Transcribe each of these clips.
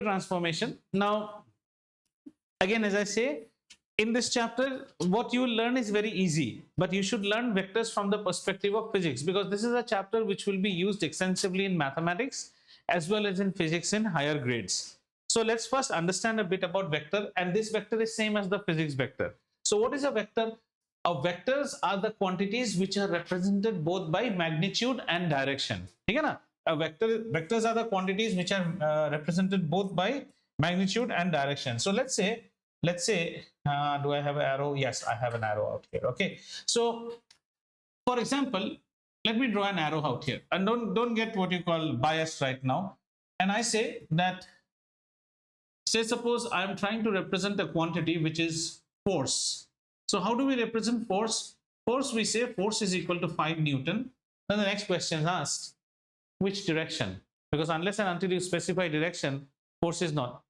transformation. Now, again, as I say, in this chapter, what you will learn is very easy, but you should learn vectors from the perspective of physics, because this is a chapter which will be used extensively in mathematics as well as in physics in higher grades. So let's first understand a bit about vector, and this vector is same as the physics vector. So what is a vector? Vectors are the quantities which are represented both by magnitude and direction. Okay, na? Vectors are the quantities which are represented both by magnitude and direction. So let's say, do I have an arrow? Yes, I have an arrow out here. Okay, so for example, let me draw an arrow out here, and don't get what you call biased right now. And I say that, say suppose I am trying to represent a quantity which is force. So how do we represent force? Force, we say force is equal to 5 Newton. Then the next question is asked, which direction? Because unless and until you specify direction, force is not.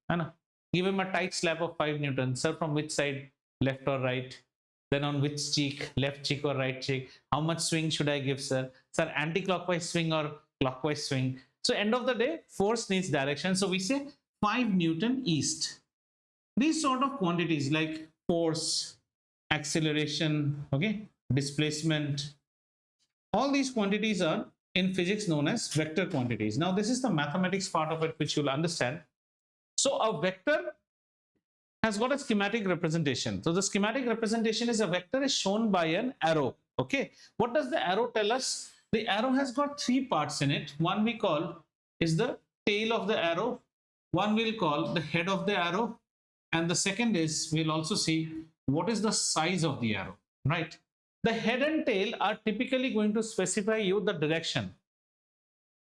Give him a tight slap of 5 Newton. Sir, from which side? Left or right? Then on which cheek? Left cheek or right cheek? How much swing should I give, sir? Sir, anti-clockwise swing or clockwise swing? So end of the day, force needs direction. So we say 5 Newton east. These sort of quantities like force, acceleration, okay, displacement, all these quantities are in physics known as vector quantities. Now this is the mathematics part of it which you'll understand. So a vector has got a schematic representation. So the schematic representation is a vector is shown by an arrow. Okay, what does the arrow tell us? The arrow has got 3 parts in it. One we call is the tail of the arrow, one we'll call the head of the arrow, and the second is, we'll also see what is the size of the arrow, right? The head and tail are typically going to specify you the direction.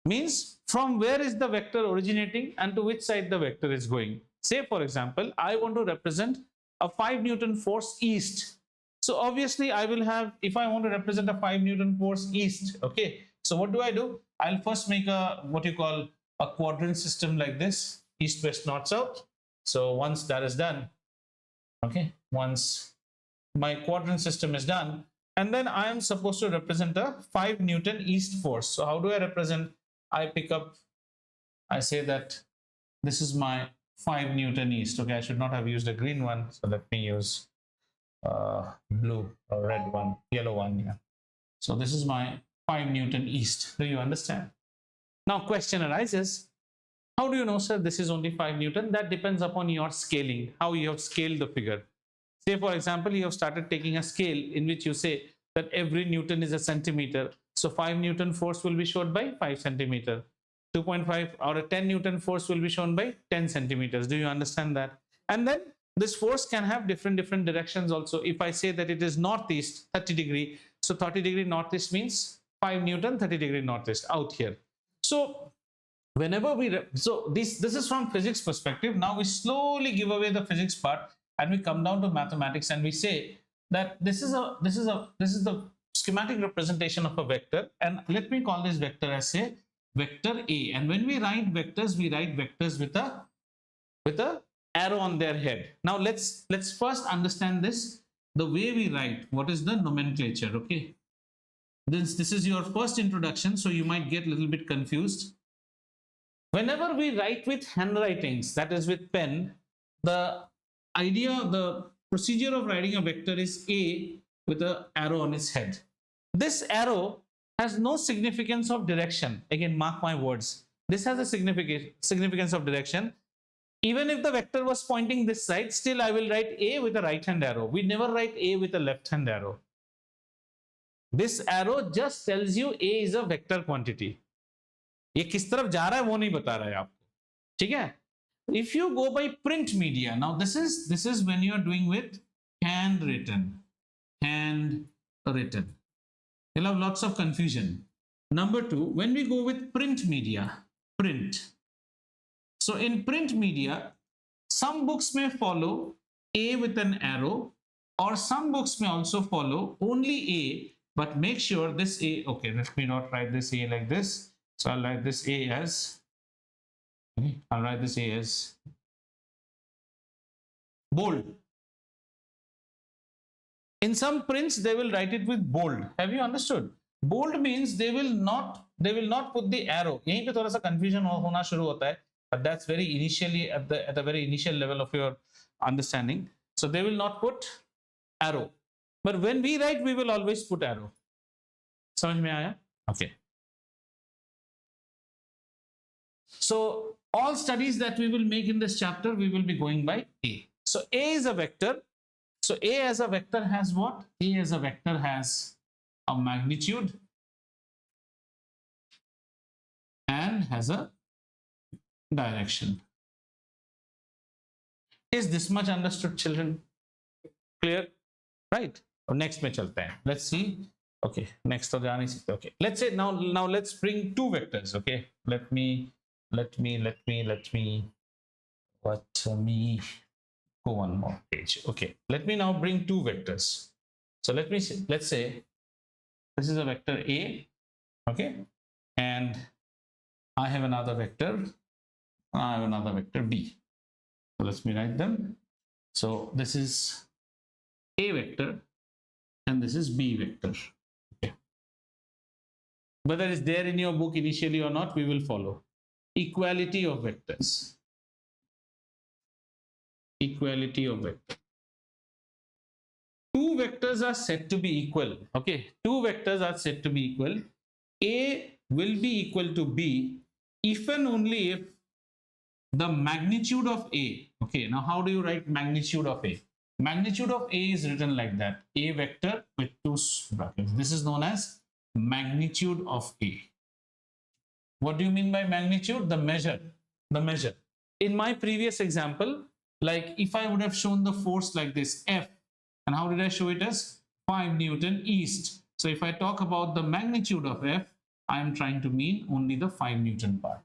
Means from where is the vector originating and to which side the vector is going. Say for example, I want to represent a 5 Newton force east. So obviously I will have, if I want to represent a 5 Newton force east, okay, so what do? I'll first make a, what you call a quadrant system like this, east, west, north, south. So once that is done, okay, once my quadrant system is done, and then I am supposed to represent a 5 Newton east force. So how do I represent? I pick up, I say that this is my 5 Newton east. Okay, I should not have used a green one, so let me use blue or red one, yellow one. Yeah. So this is my 5 Newton east. Do you understand? Now question arises, how do you know, sir, this is only 5 Newton? That depends upon your scaling, how you have scaled the figure. Say for example, you have started taking a scale in which you say that every Newton is a centimeter. So 5 Newton force will be shown by 5 centimeter. 2.5 or a 10 Newton force will be shown by 10 centimeters. Do you understand that? And then this force can have different directions also. If I say that it is northeast, 30 degree. So 30 degree northeast means 5 Newton, 30 degree northeast out here. So whenever we, so this is from physics perspective. Now we slowly give away the physics part and we come down to mathematics and we say that this is the schematic representation of a vector, and let me call this vector as a vector A. And when we write vectors with a arrow on their head. Now let's first understand this, the way we write, what is the nomenclature. Okay, this is your first introduction, so you might get a little bit confused. Whenever we write with handwritings, that is with pen, the procedure of writing a vector is A with an arrow on its head. This arrow has no significance of direction. Again, mark my words. This has a significance of direction. Even if the vector was pointing this side, still I will write A with a right hand arrow. We never write A with a left hand arrow. This arrow just tells you A is a vector quantity. ये किस तरफ जा रहा है वो नहीं बता रहा है आपको, ठीक है? If you go by print media, now this is when you are doing with handwritten. You'll have lots of confusion. Number 2, when we go with print media, print. So in print media, some books may follow A with an arrow, or some books may also follow only A, but make sure this A, okay, let me not write this A like this. So I'll write this A as, okay, I'll write this A as bold. In some prints, they will write it with bold. Have you understood? Bold means they will not put the arrow. यहीं पे थोड़ा सा confusion होना शुरू होता है. but that's very initially at the very initial level of your understanding. So they will not put arrow, but when we write, we will always put arrow. समझ में आया? Okay. So all studies that we will make in this chapter, we will be going by A. So A is a vector. So A as a vector has what? A as a vector has a magnitude and has a direction. Is this much understood, children? Clear? Right? Or next में चलते हैं. Let's see. Okay. Next तो जा नहीं सकते. Okay. Let's say now let's bring two vectors. Okay. Let me go one more page. Okay. Let me now bring two vectors. So let's say this is a vector A. Okay. And I have another vector. I have another vector B. So let me write them. So this is A vector and this is B vector. Okay. Whether it's there in your book initially or not, we will follow. Equality of vectors. Equality of vectors. Two vectors are said to be equal. Okay. Two vectors are said to be equal. A will be equal to B if and only if the magnitude of A. Okay. Now, how do you write magnitude of A? Magnitude of A is written like that. A vector with two brackets. This is known as magnitude of A. What do you mean by magnitude? The measure. The measure. In my previous example, like if I would have shown the force like this, F, and how did I show it as 5 Newton east? So if I talk about the magnitude of F, I am trying to mean only the 5 Newton part.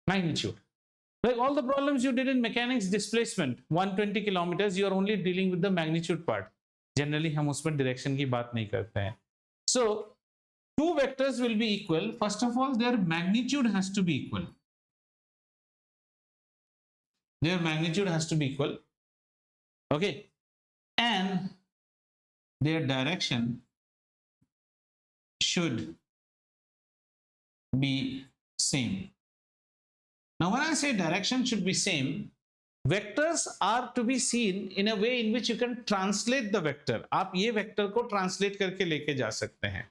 Magnitude. Like all the problems you did in mechanics, displacement 120 kilometers, you are only dealing with the magnitude part. Generally, हम उसमें direction की बात नहीं करते हैं. So two vectors will be equal. First of all, their magnitude has to be equal. Their magnitude has to be equal. Okay. And their direction should be same. Now, when I say direction should be same, vectors are to be seen in a way in which you can translate the vector. आप ये vector को translate करके लेके जा सकते हैं.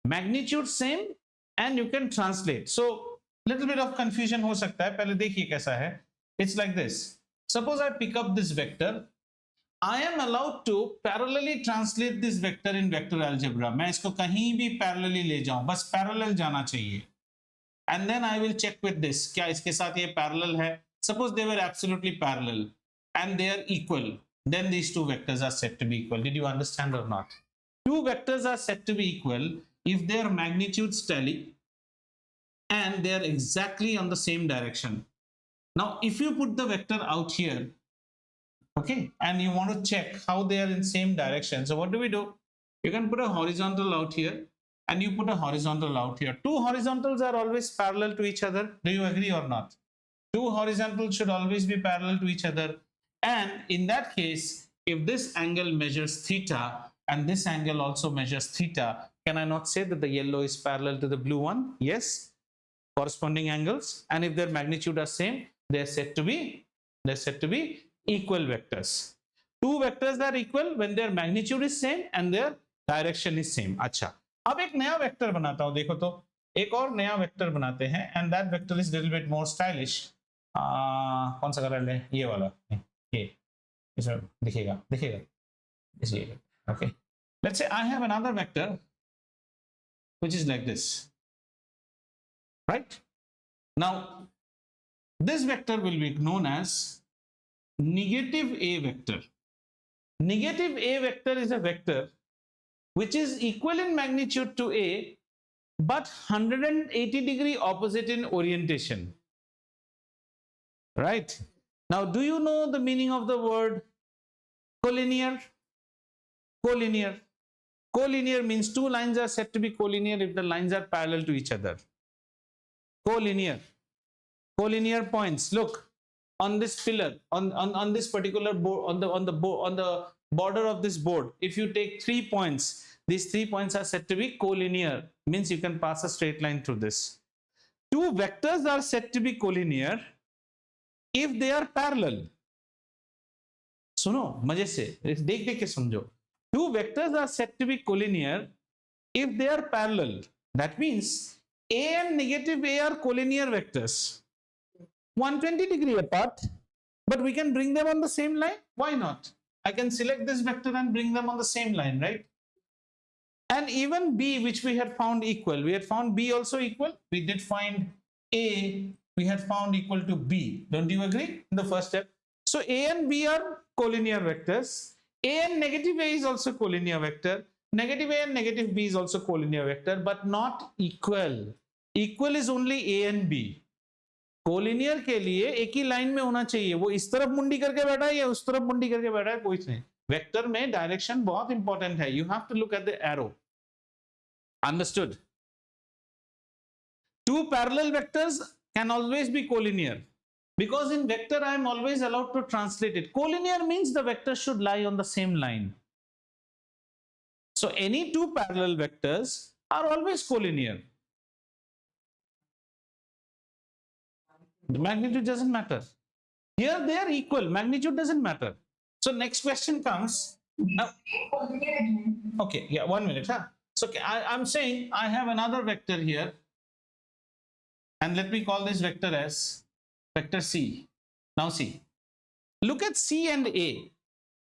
Magnitude same and you can translate. So, little bit of confusion हो सकता है. पहले देखिए कैसा है. It's like this. Suppose I pick up this vector. I am allowed to parallelly translate this vector in vector algebra. मैं इसको कहीं भी parallelly ले जाऊं, बस parallel जाना चाहिए. And then I will check with this. क्या इसके साथ ये parallel है? Suppose they were absolutely parallel and they are equal. Then these two vectors are said to be equal. Did you understand or not? Two vectors are said to be equal if their magnitudes tally and they are exactly on the same direction. Now, if you put the vector out here, okay, and you want to check how they are in same direction. So what do? You can put a horizontal out here and you put a horizontal out here. Two horizontals are always parallel to each other. Do you agree or not? Two horizontals should always be parallel to each other. And in that case, if this angle measures theta and this angle also measures theta, can I not say that the yellow is parallel to the blue one? Yes, corresponding angles. And if their magnitude are same, they're said to be equal vectors. Two vectors are equal when their magnitude is same and their direction is same. अच्छा, अब एक नया vector बनाता हूं. देखो तो एक और नया वेक्टर बनाते हैं and that vector is little bit more stylish. कौन सा कलर ले? ये वाला. ये इसमें दिखेगा इसलिए. Okay, let's say I have another vector which is like this, right? Now this vector will be known as negative A vector. Negative A vector is a vector which is equal in magnitude to A but 180 degree opposite in orientation. Right? Now, do you know the meaning of the word collinear? Collinear. Collinear means two lines are said to be collinear if the lines are parallel to each other. Collinear. Collinear points. Look on this pillar, on this particular board, on the border of this board. If you take 3 points, these 3 points are said to be collinear. Means you can pass a straight line through this. Two vectors are said to be collinear if they are parallel. सुनो मजे से देख देख के समझो. Two vectors are said to be collinear if they are parallel. That means A and negative A are collinear vectors, 120 degree apart, but we can bring them on the same line. Why not? I can select this vector and bring them on the same line, right? And even B, which we had found equal, we had found B also equal. We did find A, we had found equal to B. Don't you agree in the first step? So A and B are collinear vectors. A and negative A is also collinear vector. Negative A and negative B is also collinear vector, but not equal. Equal is only A and B. Collinear के लिए एक ही line में होना चाहिए. वो इस तरफ मुंडी करके बैठा है या उस तरफ मुंडी करके बैठा है, कोई नहीं. वेक्टर में डायरेक्शन बहुत इंपॉर्टेंट है. You have to look at the arrow. Understood? Two parallel vectors can always be collinear because in vector I am always allowed to translate it. Collinear means the vector should lie on the same line. So any two parallel vectors are always collinear. The magnitude doesn't matter. Here they are equal. Magnitude doesn't matter. So next question comes. Okay, yeah, 1 minute. Huh? So I'm saying I have another vector here. And let me call this vector as vector C. Now see. Look at C and A.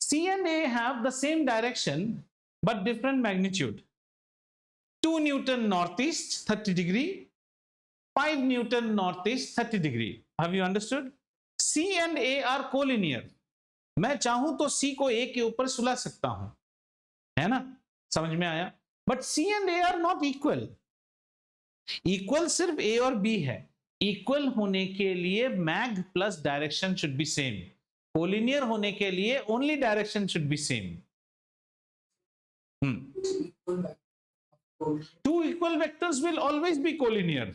C and A have the same direction but different magnitude. 2 Newton northeast, 30 degree. 5 Newton northeast, 30 degree. Have you understood? C and A are collinear. मैं चाहूं तो C को A के ऊपर सुला सकता हूं, है ना? समझ में आया? But C and A are not equal. Equal सिर्फ A और B है. Equal होने के लिए mag plus direction should be same. Collinear होने के लिए only direction should be same. Two equal vectors will always be collinear.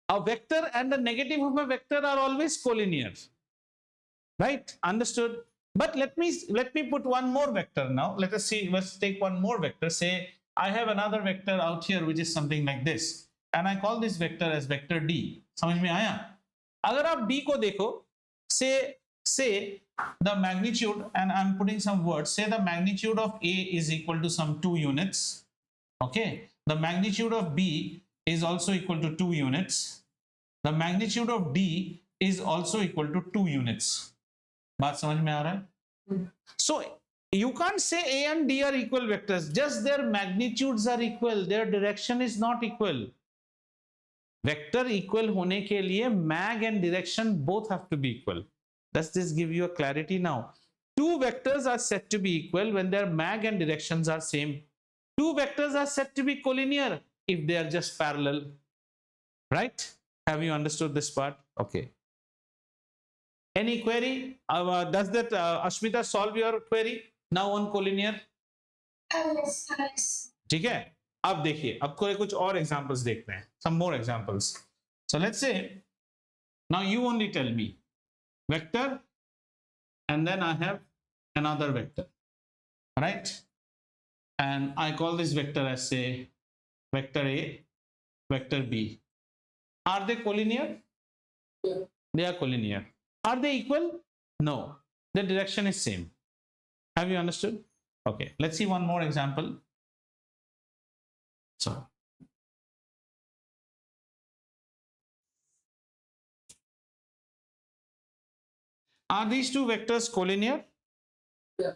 A vector and the negative of a vector are always collinear. Right? Understood? But let me put one more vector now. Let us see. Let's take one more vector. Say I have another vector out here which is something like this, and I call this vector as vector D. समझ में आया? अगर आप D को देखो, say the magnitude, and I'm putting some words. Say the magnitude of A is equal to some 2 units. Okay. The magnitude of B is also equal to 2 units. The magnitude of D is also equal to 2 units. बात समझ में आ रहा है? So you can't say A and D are equal vectors. Just their magnitudes are equal. Their direction is not equal. Vector equal होने के लिए mag and direction both have to be equal. Does this give you a clarity now? Two vectors are said to be equal when their mag and directions are same. Two vectors are said to be collinear if they are just parallel. Right? Have you understood this part? Okay. Any query? Does that Ashmita solve your query now on collinear? Yes. ठीक है. अब देखिए, अब कुछ और examples देखते हैं. Some more examples. So let's say now you only tell me vector, and then I have another vector, right? And I call this vector as say vector A, vector B. Are they collinear? Yeah. They are collinear. Are they equal? No. The direction is same. Have you understood? Okay. Let's see one more example. So are these two vectors collinear? Yeah.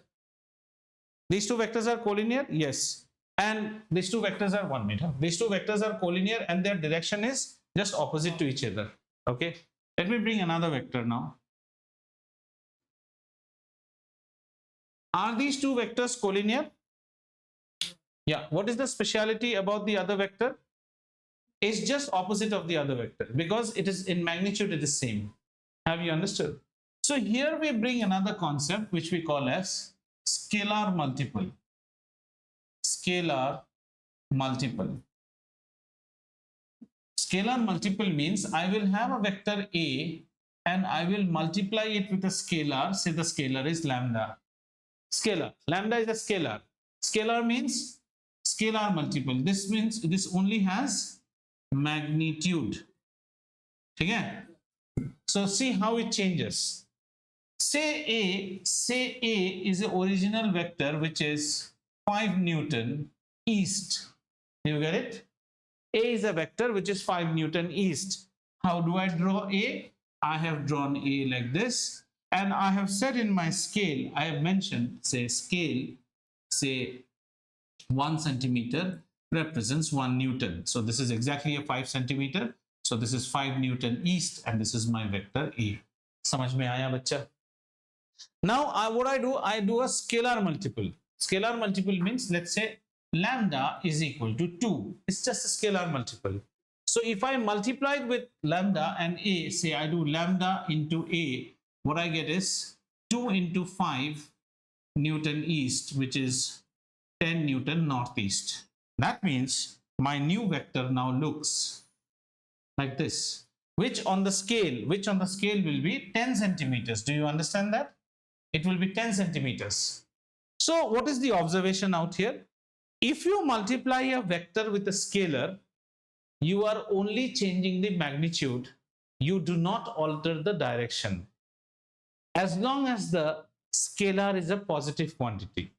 These two vectors are collinear? Yes. And these two vectors are 1 meter. These two vectors are collinear and their direction is just opposite to each other. Okay. Let me bring another vector now. Are these two vectors collinear? Yeah. What is the speciality about the other vector? It's just opposite of the other vector because it is in magnitude, it is same. Have you understood? So here we bring another concept which we call as scalar multiple. Scalar multiple. Scalar multiple means I will have a vector A and I will multiply it with a scalar. Say the scalar is lambda. Scalar. Lambda is a scalar. Scalar means scalar multiple. This means this only has magnitude. Okay? So see how it changes. Say A is the original vector which is 5 Newton east. You get it? A is a vector which is 5 Newton east. How do I draw A? I have drawn A like this, and I have said in my scale, I have mentioned, say scale, say 1 centimeter represents 1 Newton. So this is exactly a 5 centimeter. So this is 5 Newton east, and this is my vector A. समझ में आया बच्चा? Now what I do a scalar multiple. Scalar multiple means, let's say lambda is equal to 2. It's just a scalar multiple. So if I multiply it with lambda and A, say I do lambda into A, what I get is 2 into 5 Newton east, which is 10 Newton northeast. That means my new vector now looks like this, which on the scale will be 10 centimeters. Do you understand that? It will be 10 centimeters. So what is the observation out here? If you multiply a vector with a scalar, you are only changing the magnitude. You do not alter the direction, as long as the scalar is a positive quantity.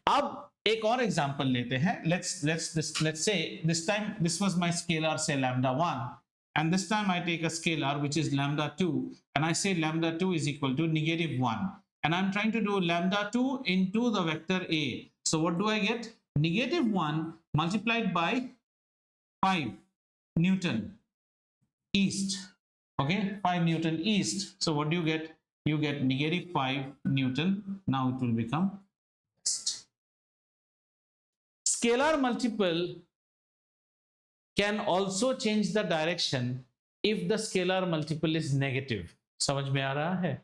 अब एक और example लेते हैं. Let's say this time this was my scalar, say lambda 1, and this time I take a scalar which is lambda 2, and I say lambda 2 is equal to -1, and I'm trying to do lambda 2 into the vector A. So what do I get? -1 multiplied by 5 Newton east. Okay, 5 Newton east. So what do you get? You get -5 Newton. Now it will become west. Scalar multiple can also change the direction if the scalar multiple is negative. समझ में आ रहा है?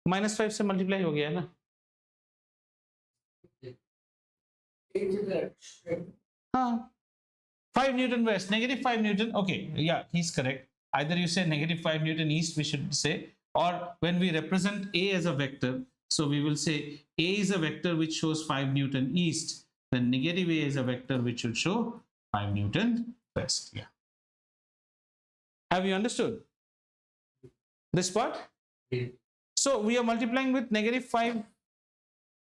-5 से multiply हो गया है ना? हाँ, 5 Newton west, -5 Newton. Okay, yeah, he's correct. Either you say -5 Newton east, we should say, or when we represent A as a vector, so we will say A is a vector which shows 5 Newton east, then -A is a vector which should show 5 Newton west. Yeah. Have you understood this part? Yeah. So we are multiplying with -5.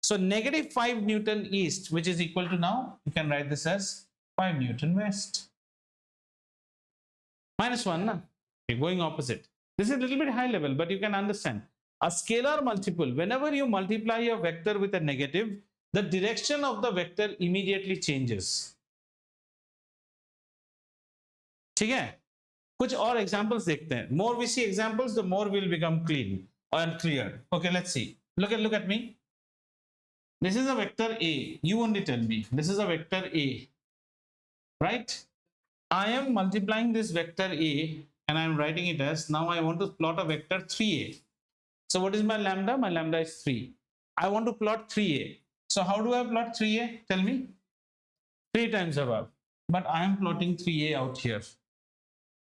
So -5 Newton east, which is equal to, now you can write this as 5 Newton west. -1, na? Okay, going opposite. This is a little bit high level, but you can understand. A scalar multiple, whenever you multiply a vector with a negative, the direction of the vector immediately changes. ठीक है? कुछ और examples देखते हैं. More we see examples, the more will become clean and clear. Okay, let's see. Look at me. This is a vector A. You only tell me. This is a vector A, right? I am multiplying this vector A and I am writing it as, now I want to plot a vector 3A. So what is my lambda? My lambda is 3. I want to plot 3A. So how do I plot 3A? Tell me. 3 times above. But I am plotting 3A out here.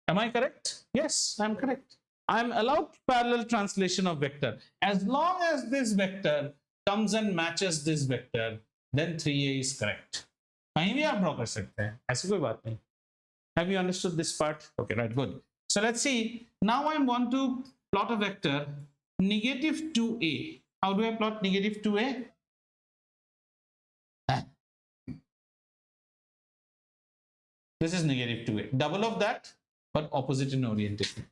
Am I correct? Yes, I am correct. I am allowed parallel translation of vector. As long as this vector comes and matches this vector, then 3A is correct. कहीं भी आप draw कर सकते हैं, ऐसी कोई बात नहीं. Have you understood this part? Okay, right, good. So let's see. Now I want to plot a vector -2A. How do I plot -2A? This is -2A. Double of that, but opposite in orientation.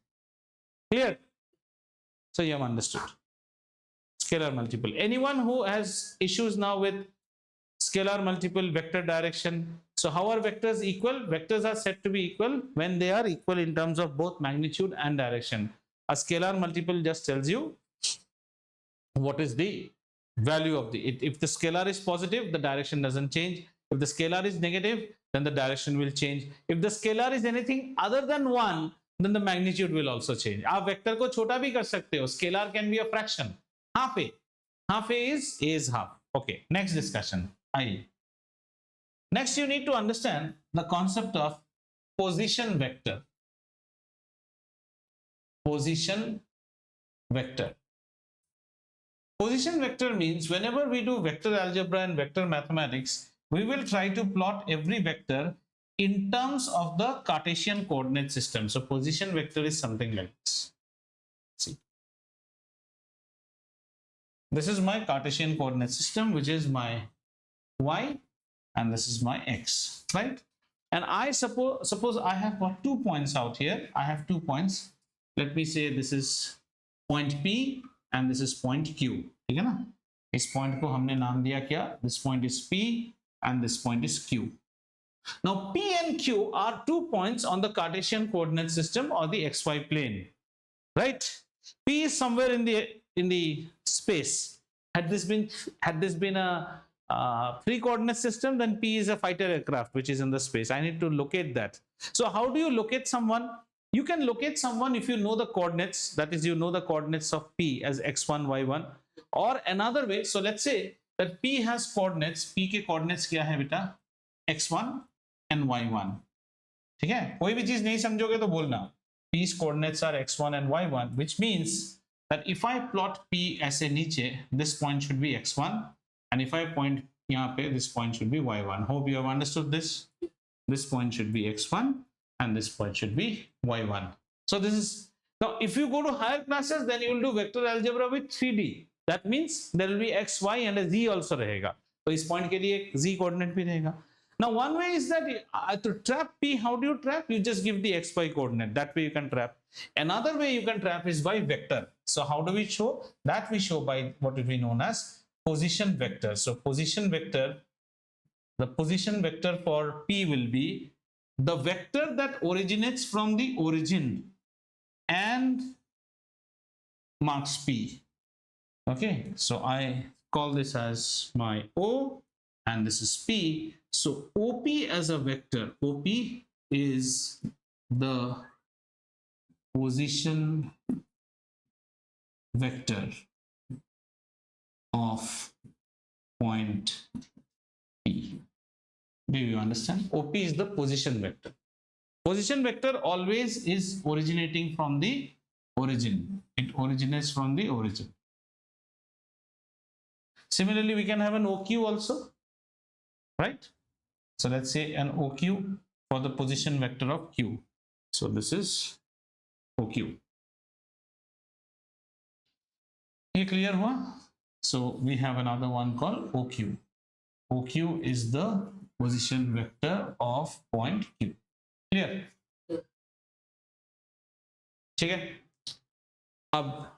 Clear? So you have understood. Scalar multiple. Anyone who has issues now with scalar multiple, vector direction? So how are vectors equal? Vectors are said to be equal when they are equal in terms of both magnitude and direction. A scalar multiple just tells you what is the value of the, if the scalar is positive, the direction doesn't change. If the scalar is negative, then the direction will change. If the scalar is anything other than 1, then the magnitude will also change. आप vector को छोटा भी कर सकते हो. Scalar can be a fraction. Half A. Half A is half. Okay, next discussion. Next, you need to understand the concept of position vector. Position vector. Position vector means whenever we do vector algebra and vector mathematics, we will try to plot every vector in terms of the Cartesian coordinate system. So position vector is something like this. See, this is my Cartesian coordinate system, which is my y, and this is my x, right? And I suppose I have got 2 points out here. I have 2 points. Let me say this is point P and this is point Q. ठीक है ना? इस point को हमने नाम दिया क्या? This point is P and this point is Q. Now P and Q are 2 points on the Cartesian coordinate system or the xy plane, right? P is somewhere in the space. Had this been a free coordinate system, then P is a fighter aircraft which is in the space. I need to locate that. So how do you locate someone? You can locate someone if you know the coordinates, that is, you know the coordinates of P as x1, y1, or another way. So let's say that P has coordinates. P के coordinates क्या है बेटा? x1 and y1. ठीक है? कोई भी चीज नहीं समझोगे तो बोलना. P's coordinates are x1 and y1, which means that if I plot P ऐसे नीचे, this point should be x1, and if I point यहाँ पे, this point should be y1. Hope you have understood this. This point should be x1 and this point should be y1. So this is, now if you go to higher classes, then you will do vector algebra with 3D. That means there will be x, y and a z also रहेगा. तो इस point के लिए z coordinate भी रहेगा. Now one way is that to trap P, how do you trap? You just give the xy coordinate. That way you can trap. Another way you can trap is by vector. So how do we show? That we show by what will be known as position vector. So position vector, the position vector for P will be the vector that originates from the origin and marks P. Okay, so I call this as my O and this is P. So OP as a vector, OP is the position vector of point P. Do you understand? OP is the position vector. Position vector always is originating from the origin. It originates from the origin. Similarly, we can have an OQ also, right? So let's say an OQ for the position vector of Q. So this is OQ. Is clear हुआ? So we have another one called OQ. OQ is the position vector of point Q. Clear? ठीक है? अब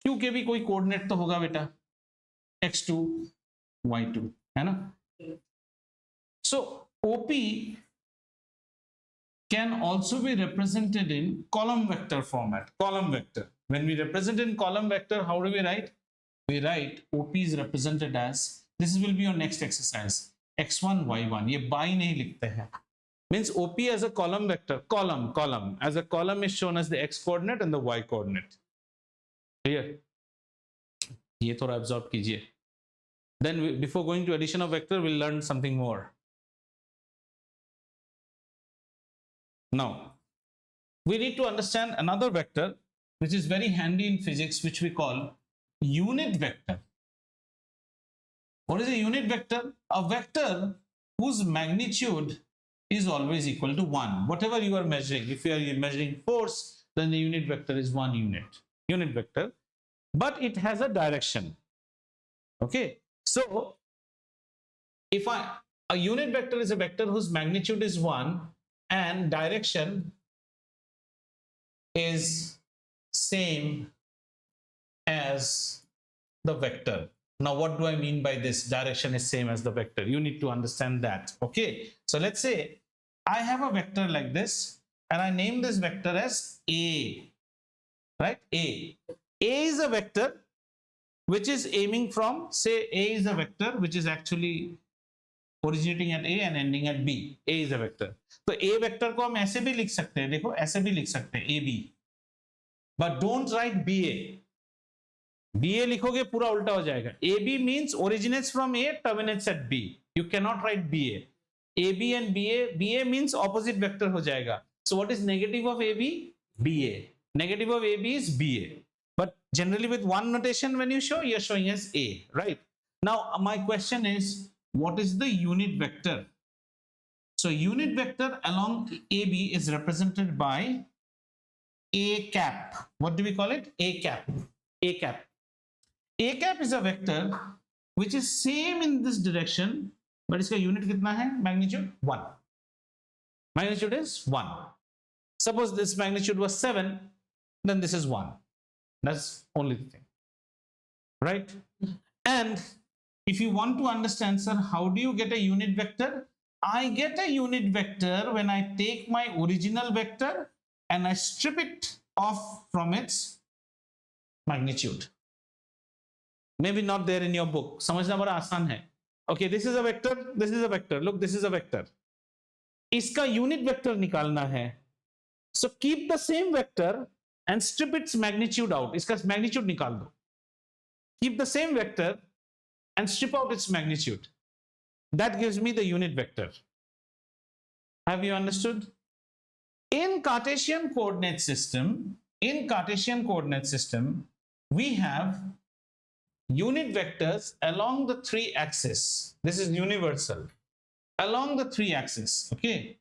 Q के भी कोई coordinate तो होगा बेटा, x2, y2, है ना? So OP can also be represented in column vector format. Column vector. When we represent in column vector, how do we write? We write OP is represented as, this will be your next exercise, x1, y1. ये by नहीं लिखते हैं. Means OP as a column vector, column. As a column is shown as the x coordinate and the y coordinate. Clear? ये थोड़ा absorb कीजिए. Then before going to addition of vector, we'll learn something more. Now, we need to understand another vector which is very handy in physics, which we call unit vector. What is a unit vector? A vector whose magnitude is always equal to 1. Whatever you are measuring, if you are measuring force, then the unit vector is 1 unit vector, but it has a direction. Okay, so if a unit vector is a vector whose magnitude is 1 and direction is same as the vector. Now what do I mean by this? Direction is same as the vector. You need to understand that. Okay, so let's say I have a vector like this and I name this vector as A, right? A is a vector which is aiming from, say A is a vector which is actually originating at A and ending at B. A is a vector. तो A vector को हम ऐसे भी लिख सकते हैं, देखो ऐसे भी लिख सकते हैं AB. But don't write BA. BA लिखोगे पूरा उल्टा हो जाएगा. AB means originates from A, terminates at B. You cannot write BA. AB and BA means opposite vector हो जाएगा. So what is negative of AB? BA. Negative of AB is BA. But generally with one notation when you show, you're showing as A, right? Now my question is, what is the unit vector? So unit vector along AB is represented by A cap. What do we call it? A cap. A cap. A cap is a vector which is same in this direction, but its unit kitna hai? Magnitude 1. Magnitude is 1. Suppose this magnitude was 7, then this is 1. That's only the thing, right? And if you want to understand, sir, how do you get a unit vector? I get a unit vector when I take my original vector and I strip it off from its magnitude. Maybe not there in your book. समझना बड़ा आसान है. Okay, this is a vector, this is a vector. Look, this is a vector. इसका unit vector निकालना है. So keep the same vector and strip its magnitude out. इसका magnitude निकाल दो. Keep the same vector and strip out its magnitude. That gives me the unit vector. Have you understood? In Cartesian coordinate system, we have unit vectors along the 3 axes. This is universal. Along the 3 axes, okay?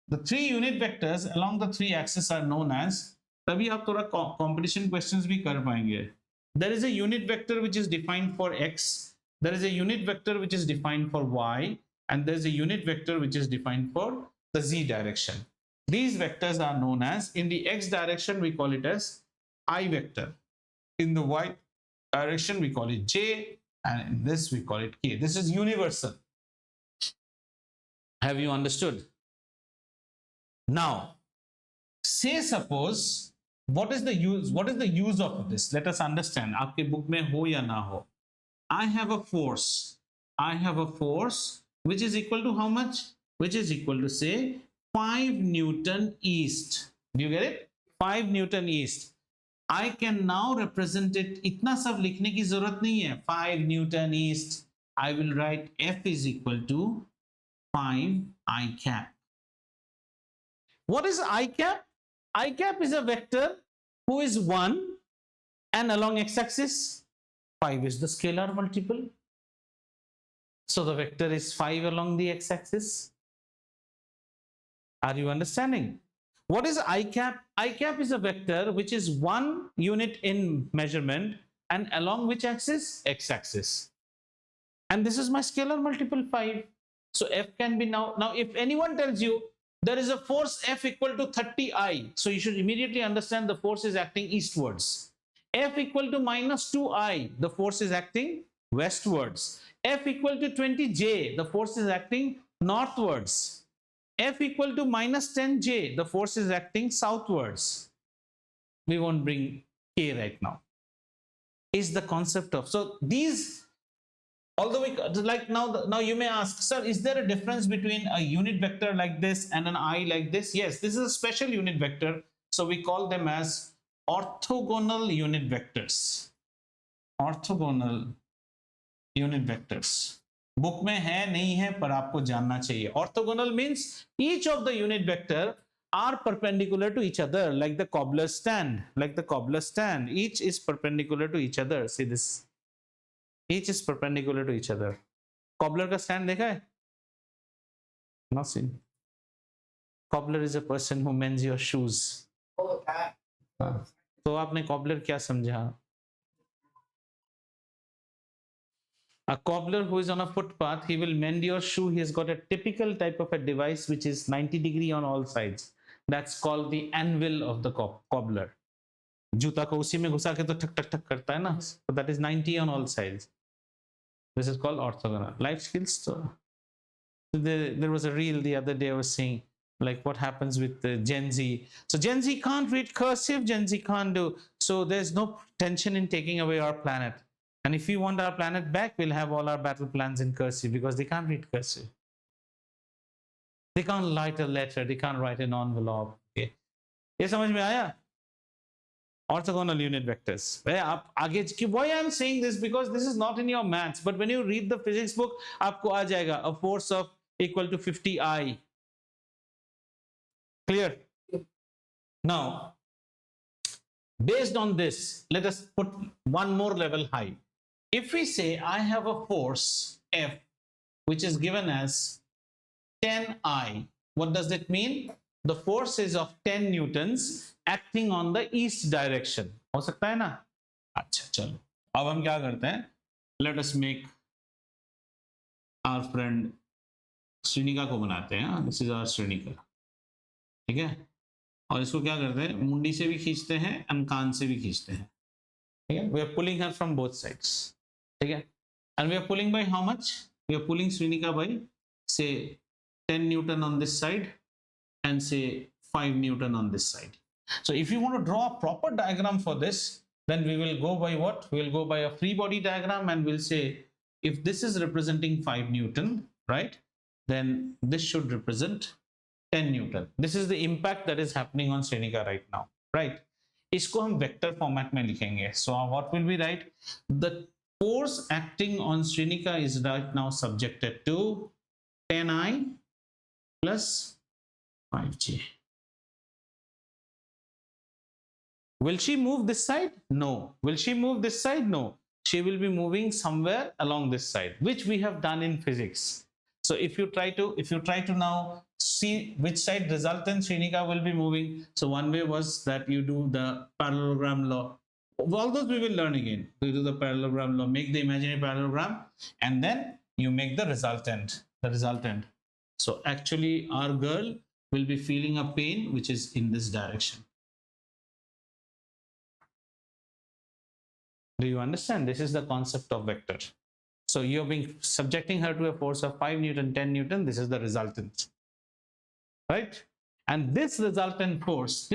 The 3 unit vectors along the 3 axes are known as, तभी आप थोड़ा competition questions भी कर पाएंगे. There is a unit vector which is defined for x, there is a unit vector which is defined for y, and there is a unit vector which is defined for the z direction. These vectors are known as, in the x direction we call it as I vector, in the y direction we call it j, and in this we call it k. This is universal. Have you understood? Now, say suppose, what is the use of this? Let us understand. आपके book में हो या ना हो. I have a force which is equal to how much? Which is equal to, say, 5 Newton east. Do you get it? 5 Newton east. I can now represent it. इतना सब लिखने की जरूरत नहीं है. 5 Newton east. I will write F is equal to 5 I cap. What is I cap? I cap is a vector who is 1, and along x-axis 5 is the scalar multiple. So the vector is 5 along the x-axis. Are you understanding? What is I cap? I cap is a vector which is 1 unit in measurement and along which axis? X-axis. And this is my scalar multiple 5. So F can be now if anyone tells you there is a force F equal to 30I, so you should immediately understand the force is acting eastwards. F equal to minus 2I, the force is acting westwards. F equal to 20J, the force is acting northwards. F equal to minus 10J, the force is acting southwards. We won't bring K right now. Is the concept of, so these, although we like now you may ask, sir, is there a difference between a unit vector like this and an I like this? Yes, this is a special unit vector, so we call them as orthogonal unit vectors. Orthogonal unit vectors. Book में है नहीं है पर आपको जानना चाहिए. Orthogonal means each of the unit vector are perpendicular to each other, like the cobbler stand. Like the cobbler stand, each is perpendicular to each other. See this. Each is perpendicular to each other. Cobbler का stand देखा है? Not seen. Cobbler is a person who mends your shoes. तो आपने cobbler क्या समझा? A cobbler who is on a footpath, he will mend your shoe. He has got a typical type of a device which is 90 degree on all sides. That's called the anvil of the cobbler. जूता को उसी में घुसा के तो ठक ठक ठक करता है ना. So that is 90 on all sides. This is called orthogonal. Life skills. So there was a reel the other day I was saying, like what happens with the Gen Z. So Gen Z can't read cursive, Gen Z can't do. So there's no tension in taking away our planet. And if we want our planet back, we'll have all our battle plans in cursive because they can't read cursive. They can't write a letter, they can't write an envelope. Okay. ये समझ में आया? Orthogonal unit vectors. Why I'm saying this? Because this is not in your maths, but when you read the physics book, आपको आ जाएगा a force of equal to 50I. Clear? Now, based on this, let us put one more level high. If we say I have a force F which is given as 10I. What does it mean? The force is of 10 newtons acting on the east direction. हो सकता है ना? अच्छा चलो अब हम क्या करते हैं, let us make our friend Shrinika को बनाते हैं. This is our श्रीनिका, ठीक है. और इसको क्या करते हैं, मुंडी से भी खींचते हैं और कान से भी खींचते हैं, ठीक है. We are pulling her from both sides, ठीक है. And we are pulling by how much? We are pulling Shrinika by say 10 Newton on this side and say 5 Newton on this side. So if you want to draw a proper diagram for this, then we will go by what? We will go by a free body diagram and we'll say if this is representing 5 Newton, right? Then this should represent 10 Newton. This is the impact that is happening on Srinika right now, right? इसको हम vector format में लिखेंगे. So what will we write? The force acting on Srinika is right now subjected to 10I plus 5J. Will she move this side? No. Will she move this side? No. She will be moving somewhere along this side, which we have done in physics. So if you try to now see which side resultant Srinika will be moving, so one way was that you do the parallelogram law. All those we will learn again. You do the parallelogram law, make the imaginary parallelogram, and then you make the resultant. So actually our girl will be feeling a pain which is in this direction. Do you understand? This is the concept of vector. So you're being subjecting her to a force of 5 Newton, 10 Newton. This is the resultant, right? And this resultant force,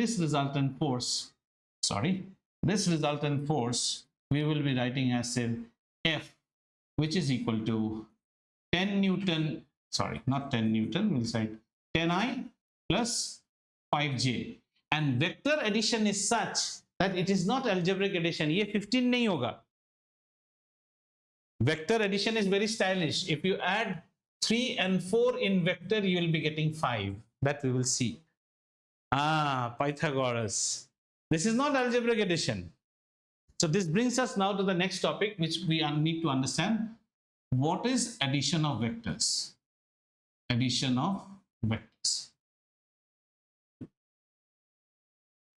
we will be writing as F, which is equal to 10 Newton, sorry, not 10 Newton, we'll say 10I plus 5J. And vector addition is such that it is not algebraic addition. ये 15 नहीं होगा. Vector addition is very stylish. If you add 3 and 4 in vector, you will be getting 5. That we will see. Pythagoras. This is not algebraic addition. So this brings us now to the next topic, which we need to understand. What is addition of vectors? Addition of vectors.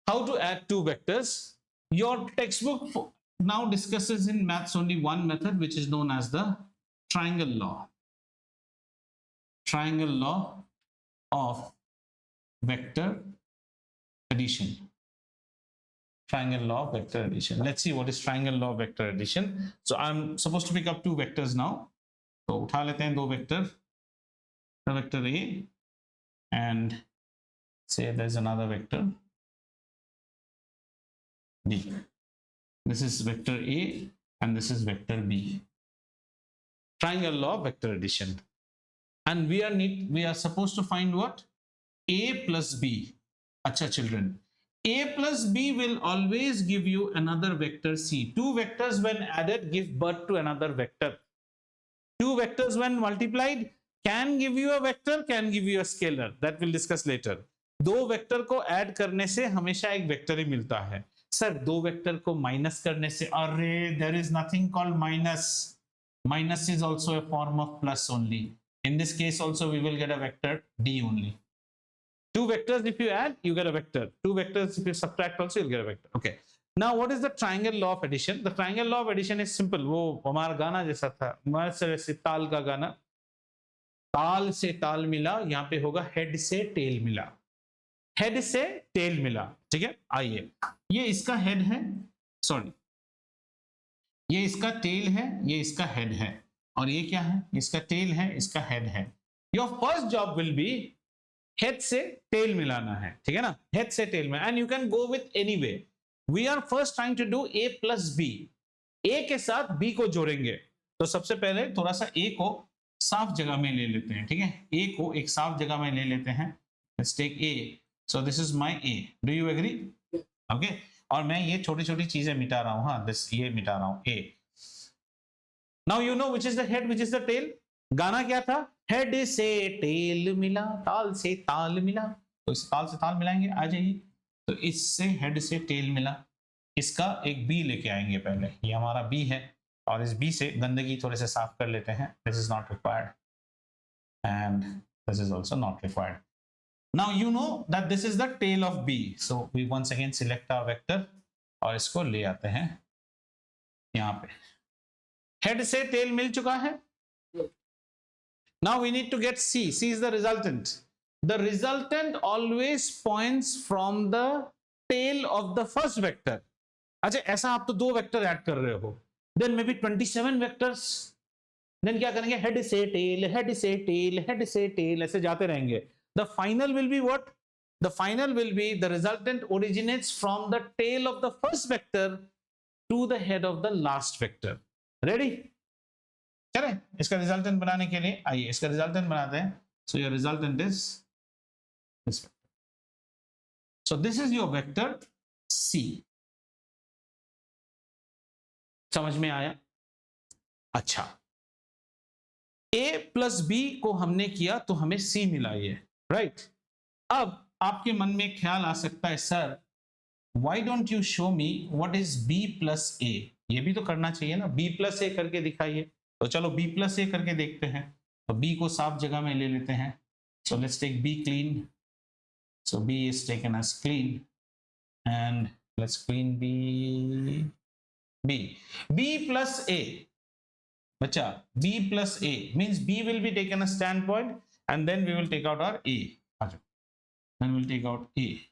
How to add two vectors? Your textbook now discusses in maths only one method, which is known as the triangle law. Triangle law of vector addition. Triangle law of vector addition. Let's see what is triangle law of vector addition. So I'm supposed to pick up two vectors now. So उठा लेते हैं दो vector. The vector A and say there's another vector B. This is vector A and this is vector B. Triangle law of vector addition. And we are supposed to find what? A plus B. Acha children. A plus B will always give you another vector C. Two vectors when added give birth to another vector. Two vectors when multiplied can give you a vector, can give you a scalar. That we'll discuss later. दो vector को add करने से हमेशा एक vector ही मिलता है. Sir दो vector को माइनस करने से, अरे there is nothing called minus. Minus is also a form of plus only. In this case also we will get a vector D only. Two vectors if you add, you get a vector. Two vectors if you subtract also, you'll get a vector. Okay. Now what is the triangle law of addition? The triangle law of addition is simple. वो हमारा गाना जैसा था, हमारे से ताल का गाना. ताल से ताल मिला, यहाँ पे होगा हेड से टेल मिला. हेड से टेल मिला. ठीक है. आइए, ये इसका हेड है, सॉरी, ये इसका टेल है, ये इसका हेड है, और ये क्या है? इसका टेल है, इसका हेड है. Your first job will be head से टेल मिलाना है. ठीक है ना. हेड से टेल में, and you can go with any way. We are first trying to do A plus B. A के साथ बी को जोड़ेंगे. तो सबसे पहले थोड़ा सा ए को साफ जगह में ले लेते हैं. ठीक है. ए को एक साफ जगह में ले लेते हैं. Let's take A. So this is my A. Do you agree? Okay. और मैं ये छोटी छोटी चीजें मिटा रहा हूं. हाँ, दिस ये मिटा रहा हूं. A. Now you know which is the head, which is the tail. गाना क्या था? हेड से टेल मिला, ताल से ताल मिला. तो इस ताल से ताल मिलाएंगे. आ जाइए. तो इससे हेड से टेल मिला. इसका एक बी लेके आएंगे. पहले ये हमारा बी है, और इस बी से गंदगी थोड़े से साफ कर लेते हैं. This is not required. and this is also not required. Now you know that this is the tail of B, so we once again select our vector और इसको ले आते हैं यहाँ पे. हेड से टेल मिल चुका है. Now we need to get C. C is the resultant. The resultant always points from the tail of the first vector. अच्छा, ऐसा आप तो 2 वेक्टर ऐड कर रहे हो, then maybe 27 vectors. Then क्या करेंगे? हेड से टेल, हेड से टेल, हेड से टेल, ऐसे जाते रहेंगे. The final will be what? The final will be the resultant originates from the tail of the first vector to the head of the last vector. Ready? चलें, इसका resultant बनाने के लिए आइए इसका रिजल्टेंट बनाते हैं. So your resultant is this vector. So this is your vector C. समझ में आया? अच्छा, A प्लस B को हमने किया तो हमें C मिला ये, राइट? अब आपके मन में ख्याल आ सकता है, sir why don't you show me what is B plus A? ये भी तो करना चाहिए ना, B plus A करके दिखाइए. तो चलो B plus A करके देखते हैं. तो B को साफ जगह में ले लेते हैं. So let's take B clean. So B is taken as clean and let's clean B. B plus A. Bacha, B plus A means B will be taken as standpoint and then we will take out our A. Then we'll take out A.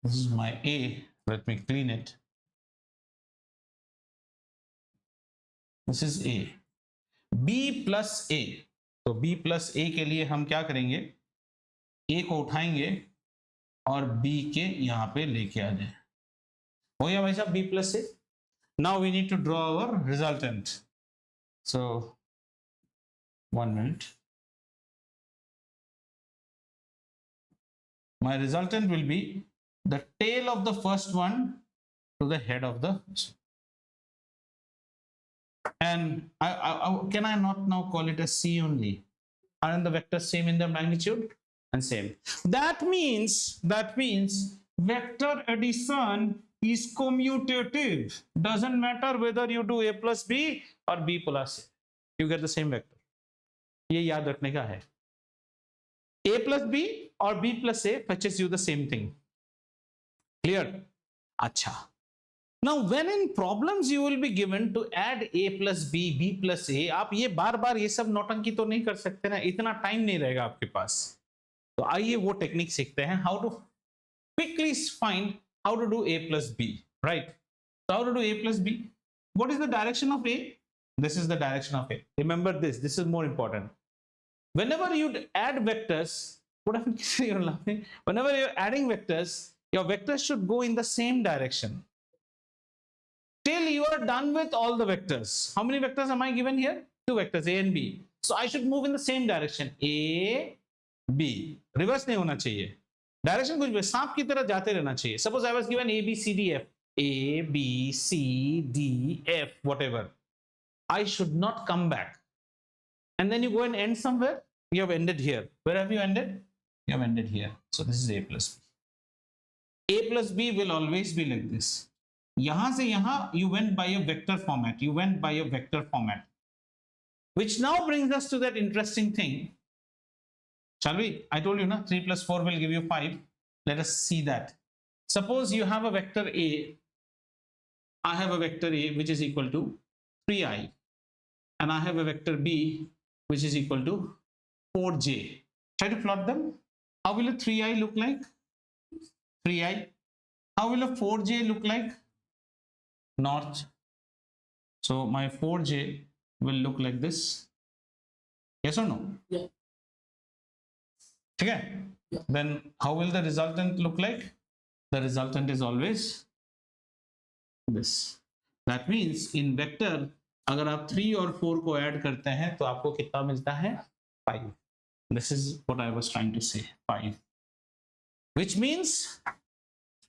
This is my A. Let me clean it. This is A. B plus A. तो B plus A के लिए हम क्या करेंगे? A को उठाएंगे और B के यहाँ पे लेके आ जाए. हो गया भाई साहब B plus A. Now we need to draw our resultant. So 1 minute. My resultant will be the tail of the first one to the head of the. And can I not now call it a C only? Aren't the vectors same in their magnitude and same? That means vector addition is commutative. Doesn't matter whether you do A plus B or B plus A. You get the same vector. ये याद रखने का है. A plus B or B plus A fetches you the same thing. Clear? अच्छा. Now when in problems you will be given to add A plus B, B plus A, आप ये बार बार ये सब नौटंकी तो नहीं कर सकते ना, इतना टाइम नहीं रहेगा आपके पास. तो आइए वो टेक्निक सीखते हैं, how to quickly find how to do A plus B, right? So how to do A plus B? What is the direction of A? This is the direction of A. Remember this is more important. Whenever you add vectors, what happened? You're laughing. Whenever you're adding vectors, your vectors should go in the same direction. Till you are done with all the vectors. How many vectors am I given here? 2 vectors, A and B. So I should move in the same direction. A, B. Reverse नहीं होना चाहिए. Direction कुछ भी सांप की तरह जाते रहना चाहिए. Suppose I was given A, B, C, D, F. A, B, C, D, F, whatever. I should not come back. And then you go and end somewhere. You have ended here. Where have you ended? You have ended here. So this is A plus B. A plus B will always be like this. यहां से यहां you went by a vector format. Which now brings us to that interesting thing. Shall we? I told you, na, 3 plus 4 will give you 5. Let us see that. Suppose you have a vector A. I have a vector A which is equal to 3i. And I have a vector B which is equal to 4j. Try to plot them. How will a 3i look like? 3i. How will a 4j look like? North. So my 4j will look like this. Yes or no? Yeah. Okay. Yeah. Then how will the resultant look like? The resultant is always this. That means in vector अगर आप 3 और 4 को add करते हैं तो आपको कितना मिलता है? 5. This is what I was trying to say. 5. Which means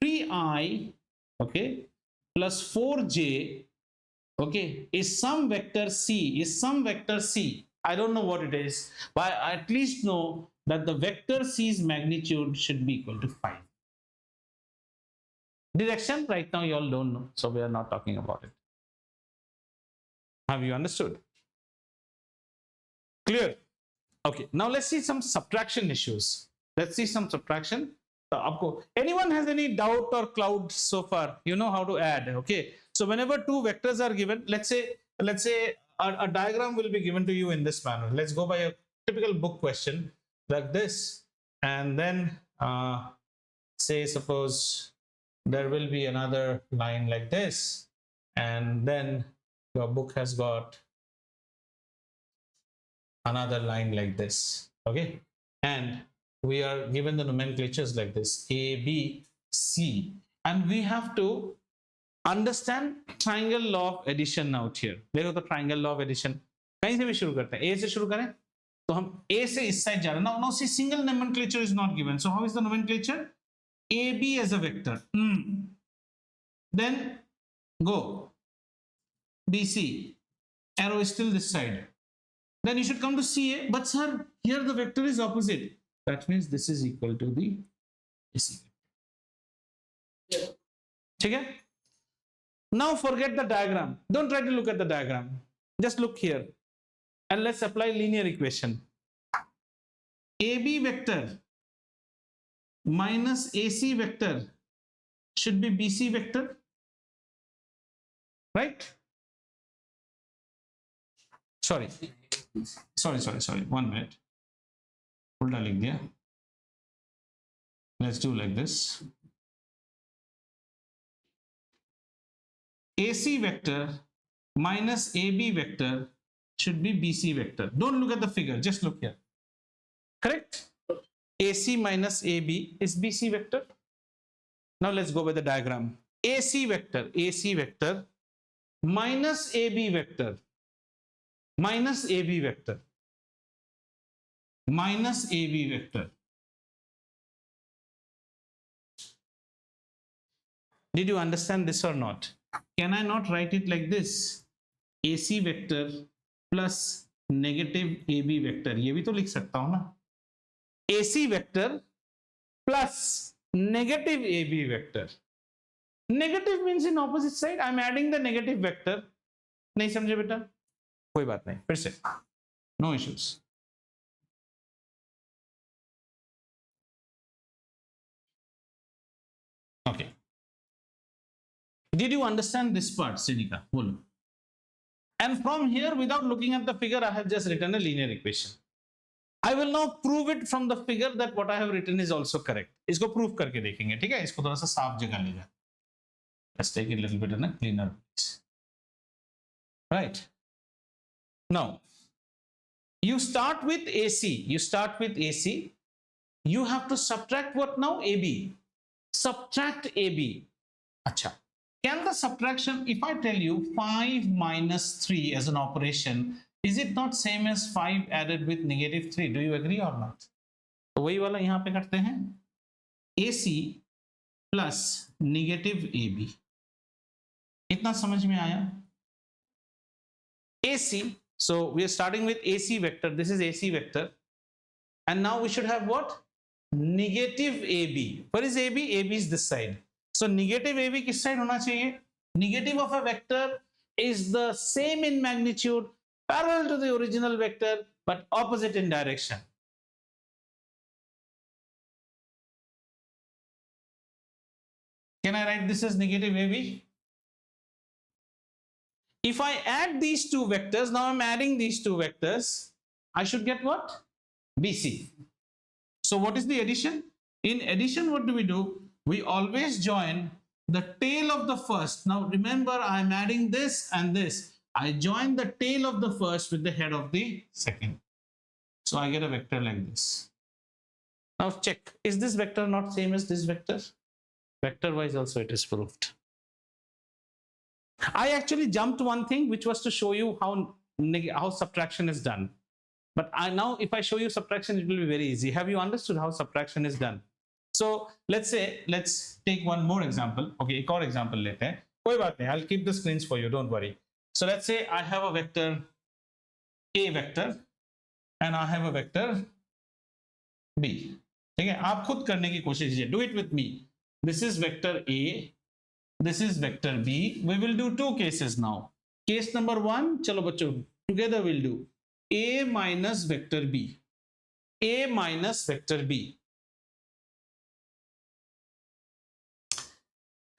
3i, okay, plus 4j, okay, is some vector C. I don't know what it is, but I at least know that the vector C's magnitude should be equal to 5. Direction right now you all don't know, so we are not talking about it. Have you understood? Clear? Okay, now let's see some subtraction issues. Let's see some subtraction. Anyone has any doubt or cloud so far? You know how to add. Okay, so whenever two vectors are given, let's say a diagram will be given to you in this manner. Let's go by a typical book question like this, and then say suppose there will be another line like this, and then your book has got another line like this. Okay, and we are given the nomenclatures like this: A, B, C, and we have to understand triangle law of addition out here. देखो तो triangle law of addition कहीं से भी शुरू करते हैं. A से शुरू करें तो हम A से इस साइड जा रहे हैं. Now see, single nomenclature is not given. So how is the nomenclature? AB as a vector. Then go BC. Arrow is still this side. Then you should come to CA. But sir, here the vector is opposite. That means this is equal to the AC. Okay? Now forget the diagram. Don't try to look at the diagram. Just look here. And let's apply linear equation. AB vector minus AC vector should be BC vector. Right? Sorry. 1 minute. Let's do like this. AC vector minus AB vector should be BC vector. Don't look at the figure, just look here. Correct? AC minus AB is BC vector. Now let's go by the diagram. AC vector minus AB vector minus AB vector minus AB vector. Did you understand this or not? Can I not write it like this? AC vector plus negative AB vector. ये भी तो लिख सकता हूँ ना. AC vector plus negative AB vector. Negative means in opposite side. I'm adding the negative vector. नहीं समझे बेटा? कोई बात नहीं. फिर से. No issues. Okay. Did you understand this part, Sinika? Bolo. And from here, without looking at the figure, I have just written a linear equation. I will now prove it from the figure that what I have written is also correct. इसको prove करके देखेंगे, ठीक है? इसको थोड़ा सा साफ जगह ले जा. Let's take it a little bit in a cleaner place. Right. Now, you start with AC. You have to subtract what now? AB. Subtract AB. Acha. Can the subtraction, if I tell you 5 minus 3 as an operation, is it not same as 5 added with negative 3? Do you agree or not? तो वही वाला यहाँ पे करते हैं. AC plus negative AB. इतना समझ में आया? AC, so we are starting with AC vector. This is AC vector. And now we should have what? Negative AB. What is AB? AB is this side. So negative AB किस side होना चाहिए? Negative of a vector is the same in magnitude, parallel to the original vector, but opposite in direction. Can I write this as negative AB? If I add these two vectors, now I'm adding these two vectors, I should get what? BC. So what is the addition? In addition, what do? We always join the tail of the first. Now remember, I'm adding this and this. I join the tail of the first with the head of the second. So I get a vector like this. Now check, is this vector not same as this vector? Vector wise also it is proved. I actually jumped one thing, which was to show you how subtraction is done. But now if I show you subtraction, it will be very easy. Have you understood how subtraction is done? So let's take one more example. Okay, एक और example लेते हैं. कोई बात नहीं, I'll keep the screens for you, don't worry. So let's say I have a vector A vector and I have a vector B. ठीक है, आप खुद करने की कोशिश कीजिए. Do it with me. This is vector A. This is vector B. We will do two cases now. Case number 1, चलो बच्चों together we'll do a minus vector b. A minus vector b.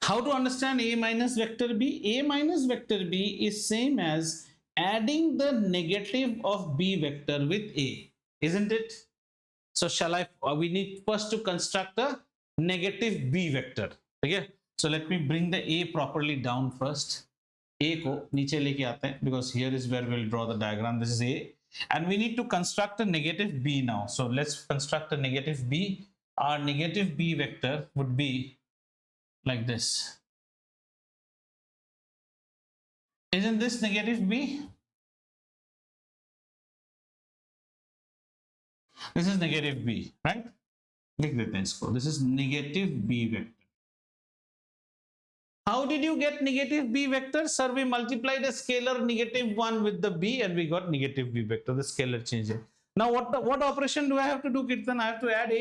How to understand a minus vector b? A minus vector b is same as adding the negative of b vector with a, isn't it? So shall I, we need first to construct a negative b vector. Okay, so let me bring the a properly down first. A को नीचे लेके आते हैं because here is where we'll draw the diagram. This is A and we need to construct a negative b now. So let's construct a negative b. Our negative b vector would be like this. Isn't this negative b? This is negative b, right? लिख देते हैं इसको. This is negative b vector. How did you get negative b vector? Sir, we multiplied a scalar -1 with the b and we got negative b vector. The scalar change. Now what operation do I have to do, Kirtan? I have to add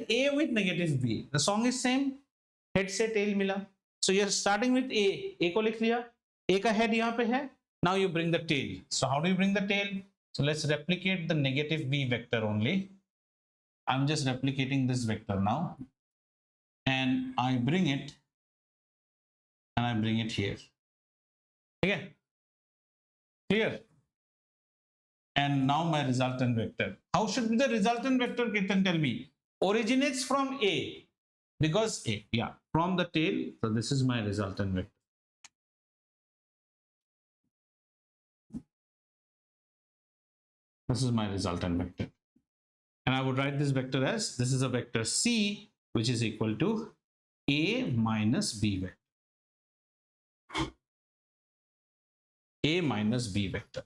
a with negative b. The song is same. Head से tail मिला. So you're starting with a. A को लिख लिया. A का head यहाँ पे है. Now you bring the tail. So how do you bring the tail? So let's replicate the negative b vector only. I'm just replicating this vector now. And I bring it. And I bring it here. Okay, clear? And now my resultant vector. How should be the resultant vector? Kirtan, tell me. Originates from A because A, yeah, from the tail. So this is my resultant vector. This is my resultant vector, and I would write this vector as, this is a vector C, which is equal to A minus B vector. A minus B vector.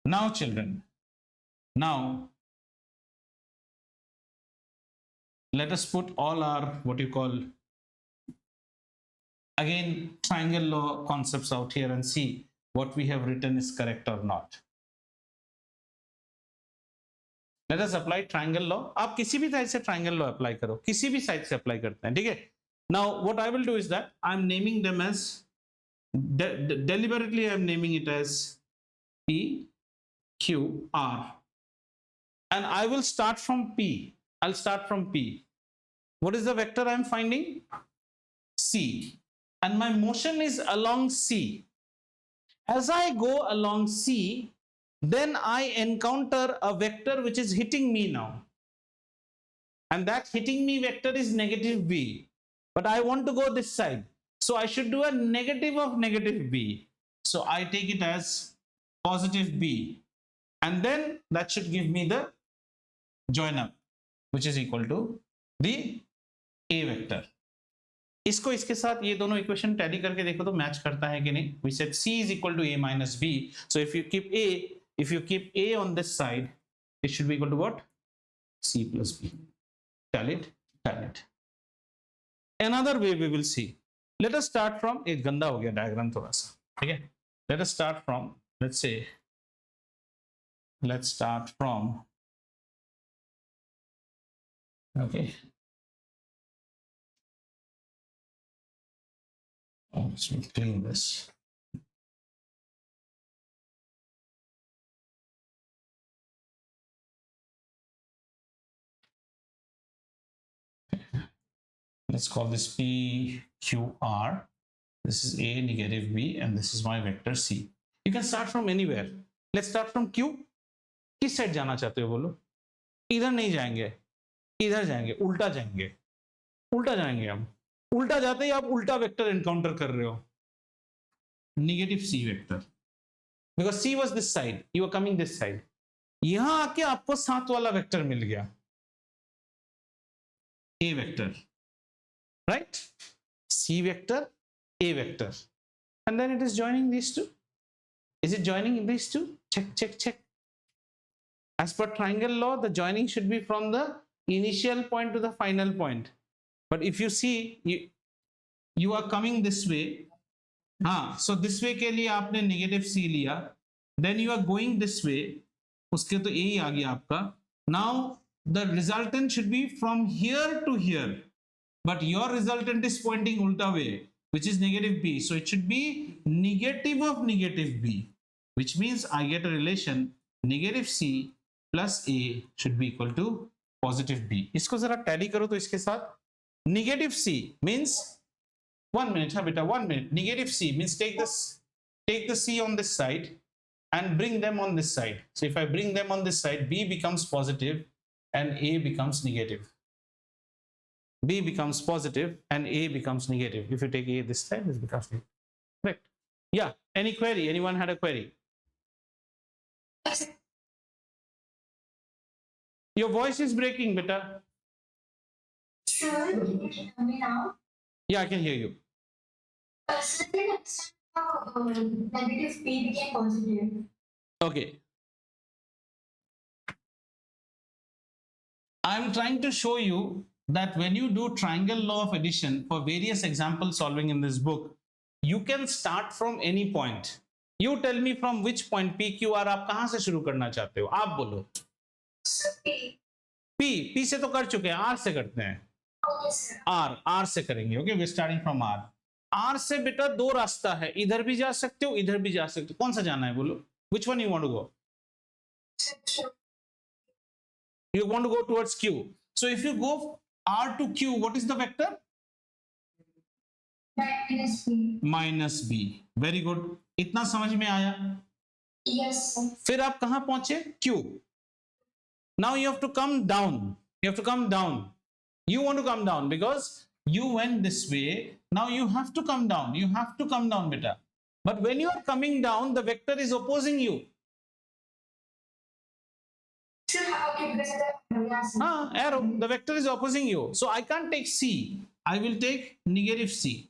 Now children, now let us put all our, what you call, again, triangle law concepts out here and see what we have written is correct or not. Let us apply triangle law. आप किसी भी side से triangle law apply करो, किसी भी side से apply करते हैं, ठीक है? Now what I will do is that I'm naming them as, deliberately I'm naming it as P, Q, R, and I will start from P. I'll start from P. What is the vector I'm finding? C, and my motion is along C. As I go along C, then I encounter a vector which is hitting me now, and that hitting me vector is negative B, but I want to go this side. So I should do a negative of negative b. So I take it as positive b, and then that should give me the join up, which is equal to the a vector. इसको इसके साथ ये दोनों equation tally करके देखो तो match करता है कि नहीं. We said c is equal to a minus b. So if you keep a on this side, it should be equal to what? C plus b. Tally it. Another way we will see. Let us start from, एक गंदा हो गया diagram थोड़ा सा, ठीक है? Let us start from, let's start from, okay. Let me clean this. Let's call this P, Q, R. This is A, negative B, and this is my vector C. You can start from anywhere. Let's start from Q. किस side जाना चाहते हो बोलो? इधर नहीं जाएंगे, इधर जाएंगे, उल्टा जाएंगे, उल्टा जाएंगे हम. उल्टा जाते ही आप उल्टा वेक्टर एनकाउंटर कर रहे हो. Negative C vector. Because C was this side, you are coming this side. यहां आके आपको साथ वाला वेक्टर मिल गया, A vector. Right? C vector, A vector. And then it is joining these two. Is it joining these two? Check. As per triangle law, the joining should be from the initial point to the final point. But if you see, you are coming this way. So this way के लिए आपने negative C लिया. Then you are going this way. उसके तो A ही आ गया आपका. Now the resultant should be from here to here. But your resultant is pointing ulta way. which is negative b. So it should be negative of negative b, which means I get a relation negative c plus a should be equal to positive b. इसको जरा tally करो तो इसके साथ negative c means 1 minute, हाँ बेटा 1 minute. Negative c means take the c on this side and bring them on this side. So if I bring them on this side, b becomes positive and a becomes negative. B becomes positive and A becomes negative. If you take A this time, this becomes negative. Correct. Yeah. Any query? Anyone had a query? Your voice is breaking, beta. Sure. Can you hear me now? Yeah, I can hear you. So can you understand how negative P became positive? Okay. I'm trying to show you that when you do triangle law of addition for various example solving in this book, you can start from any point. You tell me from which point PQR आप कहां से शुरू करना चाहते हो? आप बोलो. P से तो कर चुके हैं, R से करते हैं. R से करेंगे. Okay, we're starting from R. R से बेटा दो रास्ता है, इधर भी जा सकते हो, इधर भी जा सकते हो. कौन सा जाना है बोलो? Which one you want to go? You want to go towards Q. So if you go R to Q, what is the vector? Minus B. Minus B. Very good. इतना समझ में आया? Yes, sir. फिर आप कहां पहुंचे? Q. Now you have to come down. You have to come down. You want to come down because you went this way. Now you have to come down. You have to come down, beta. But when you are coming down, the vector is opposing you. Sure, okay, because of the Arrow. The vector is opposing you. So I can't take C. I will take negative C.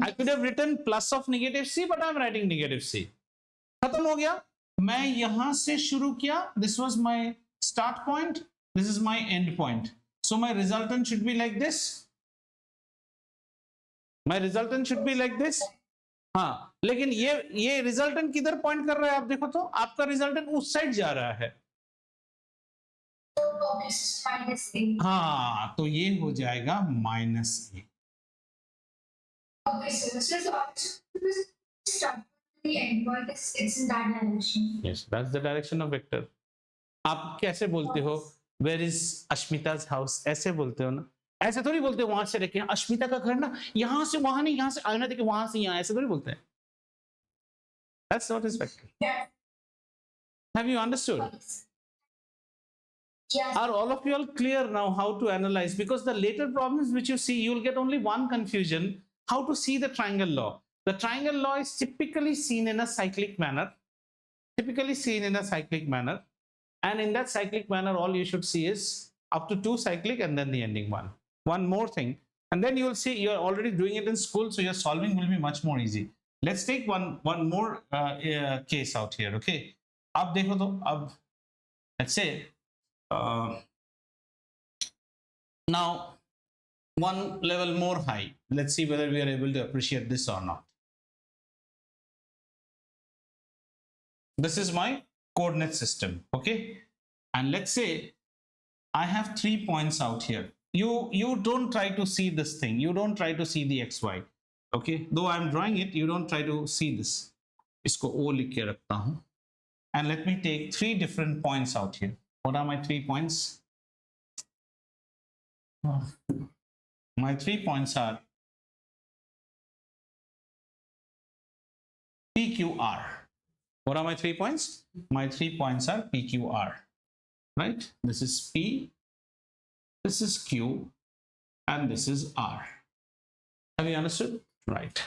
I could have written plus of negative C, but I'm writing negative C. खत्म हो गया. मैं यहां से शुरू किया. This was my start point. This is my end point. So my resultant should be like this. My resultant should be like this. हाँ, लेकिन ये resultant किधर point कर रहा है? आप देखो तो आपका resultant उस साइड जा रहा है. minus A. हाँ, तो ये हो जाएगा minus A. Okay, so start the end point it's in that direction. Yes, that's the direction of vector. आप कैसे बोलते हो? Where is Ashmita's house? ऐसे बोलते हो ना? ऐसे थोड़ी बोलते हो वहां से लेके अश्मिता का घर ना यहां से वहां नहीं यहां से आना देखे वहां से यहाँ ऐसे थोड़ी बोलते हैं. That's not his vector. Yeah. Have you understood? Yes. Are all of you all clear now how to analyze? Because the later problems which you see, you will get only one confusion: how to see the triangle law. The triangle law is typically seen in a cyclic manner. Typically seen in a cyclic manner, and in that cyclic manner, all you should see is up to 2 cyclic and then the ending one. One more thing, and then you will see you are already doing it in school, so your solving will be much more easy. Let's take one more case out here. Okay, अब देखो तो अब let's say now one level more high. Let's see whether we are able to appreciate this or not. This is my coordinate system. Okay, and let's say I have 3 points out here. You don't try to see this thing. You don't try to see the xy. Okay, though I'm drawing it, you don't try to see this. इसको O लिख के रखता हूँ. And let me take 3 different points out here. What are my 3 points? My 3 points are PQR. What are my 3 points? My 3 points are PQR. Right? This is P, this is Q, and this is R. Have you understood? Right.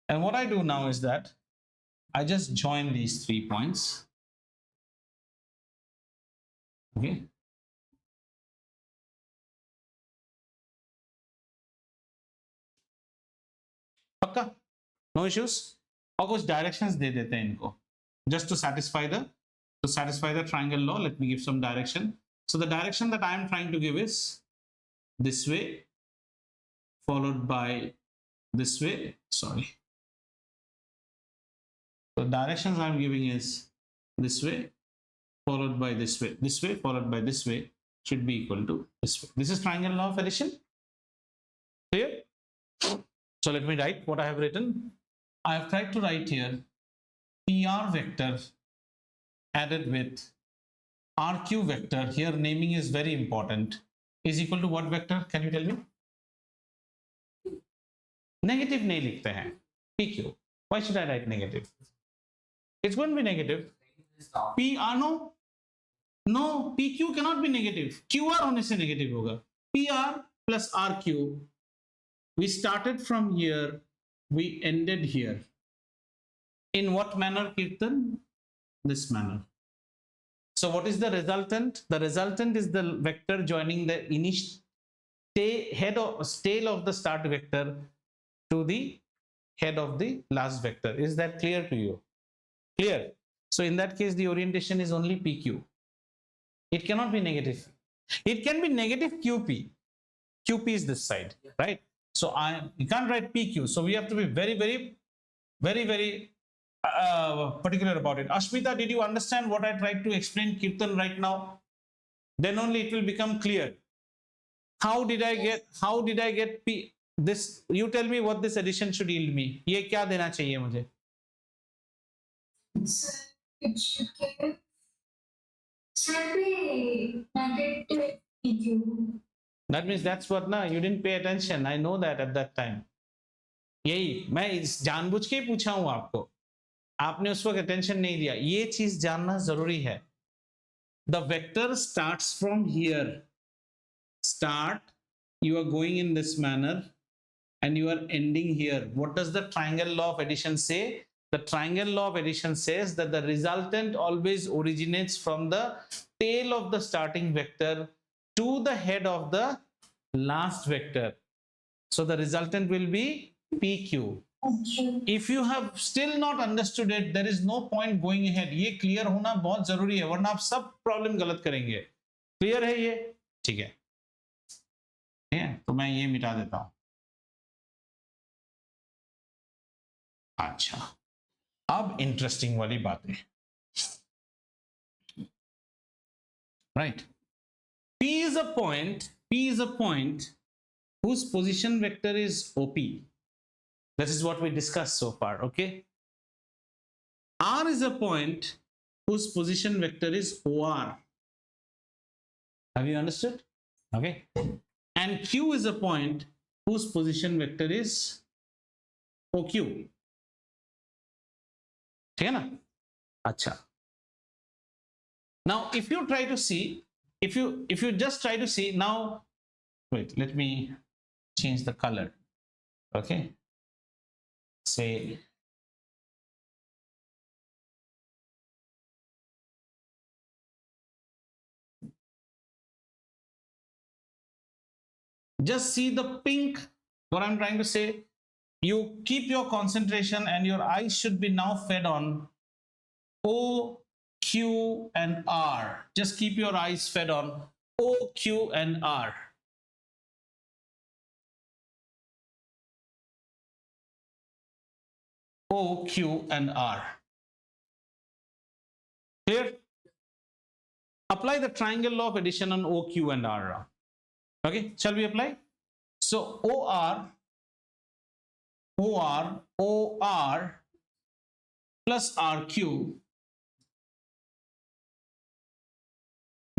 And what I do now is that I just join these 3 points. Okay. पक्का? No issues? और कुछ directions दे देते हैं इनको. Just to satisfy the triangle law, let me give some direction. So the direction that I am trying to give is this way, followed by this way. Sorry. So directions I am giving is this way, followed by this way, followed by this way, should be equal to this way. This is triangle law of addition. Clear? So let me write what I have written. I have tried to write here PR vector added with RQ vector, here naming is very important, is equal to what vector? Can you tell me? Negative नहीं लिखते हैं. PQ. Why should I write negative? It's going to be negative. PR no, PQ cannot be negative. QR होने से negative होगा. PR plus RQ. We started from here, we ended here. In what manner, Kirtan? This manner. So what is the resultant? The resultant is the vector joining the initial head or tail of the start vector to the head of the last vector. Is that clear to you? Clear. So in that case, the orientation is only PQ. It cannot be negative. It can be negative QP. QP is this side, right? So you can't write PQ. So we have to be very particular about it. Ashmita, did you understand what I tried to explain, Kirtan, right now? Then only it will become clear. How did I get P? This, you tell me what this addition should yield me. ये क्या देना चाहिए मुझे? So it should give simply negative PQ. That means that's what ना, you didn't pay attention. I know that at that time. यही मैं जानबूझ के ही पूछा हूँ आपको. आपने उस वक्त attention नहीं दिया. ये चीज जानना जरूरी है. The vector starts from here. Start. You are going in this manner, and you are ending here. What does the triangle law of addition say? The triangle law of addition says that the resultant always originates from the tail of the starting vector to the head of the last vector. So the resultant will be PQ. If you have still not understood it, there is no point going ahead. ये clear होना बहुत जरूरी है, वरना आप सब problem गलत करेंगे. Clear है ये? ठीक है. तो मैं ये मिटा देता हूं. अच्छा, अब इंटरेस्टिंग वाली बातें. Right. P is a point whose position vector is OP. This is what we discussed so far, okay? R is a point whose position vector is OR. Have you understood? Okay. And Q is a point whose position vector is OQ. ठीक है ना? अच्छा. Now, if you try to see, if you just try to see now, wait, let me change the color. Okay. Say just see the pink. What I'm trying to say, you keep your concentration and your eyes should be now fed on O, Q, and R. Just keep your eyes fed on O, Q, and R. O, Q, and R. Clear? Apply the triangle law of addition on O, Q, and R. Okay, shall we apply? So OR plus RQ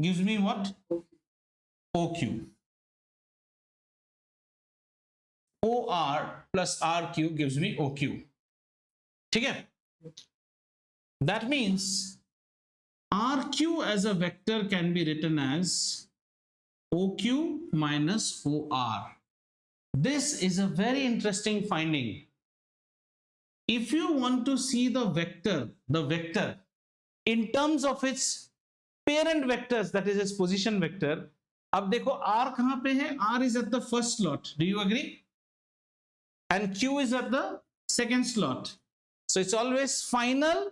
gives me what? OQ. OR plus RQ gives me OQ. Okay? That means RQ as a vector can be written as OQ minus OR. This is a very interesting finding. If you want to see the vector in terms of its parent vectors, that is its position vector, अब देखो R कहाँ पे है? R is at the first slot. Do you agree? And Q is at the second slot. So it's always final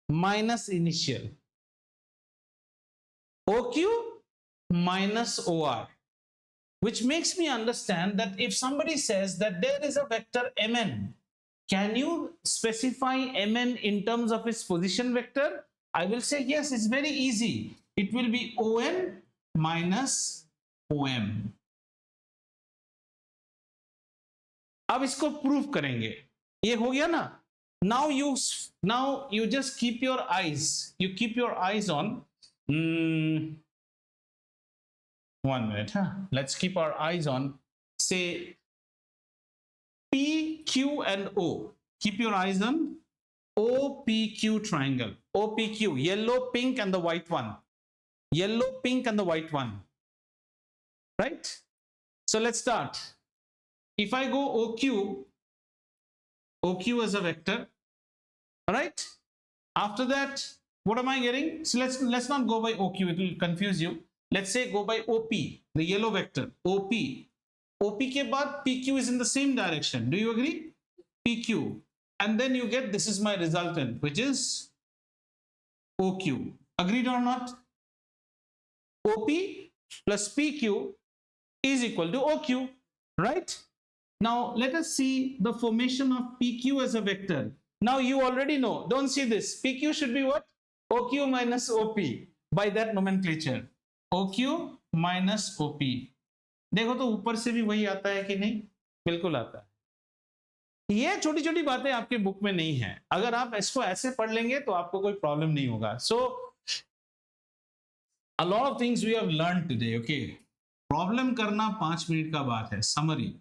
minus initial. OQ minus OR. Which makes me understand that if somebody says that there is a vector Mn, can you specify Mn in terms of its position vector? I will say yes, it's very easy. It will be On minus OM. अब इसको prove करेंगे, ये हो गया ना. now you just keep your eyes on 1 minute, huh? Let's keep our eyes on, say, P, Q, and O. Keep your eyes on OPQ triangle. OPQ, yellow, pink, and the white one. Yellow, pink, and the white one. Right? So let's start. If I go OQ as a vector, all right? After that, what am I getting? So let's not go by OQ, it will confuse you. Let's say go by OP, the yellow vector, OP. OP के बाद PQ is in the same direction. Do you agree? PQ. And then you get, this is my resultant, which is OQ. Agreed or not? OP plus PQ is equal to OQ, right? Now let us see the formation of PQ as a vector. Now you already know, don't see this. PQ should be what? OQ minus OP by that nomenclature. OQ minus OP. देखो तो ऊपर से भी वही आता है कि नहीं? बिल्कुल आता है. ये छोटी छोटी बातें आपके बुक में नहीं है. अगर आप इसको ऐसे पढ़ लेंगे तो आपको कोई प्रॉब्लम नहीं होगा. So a lot of things we have learned today. Okay, problem करना 5 मिनट का बात है. Summary.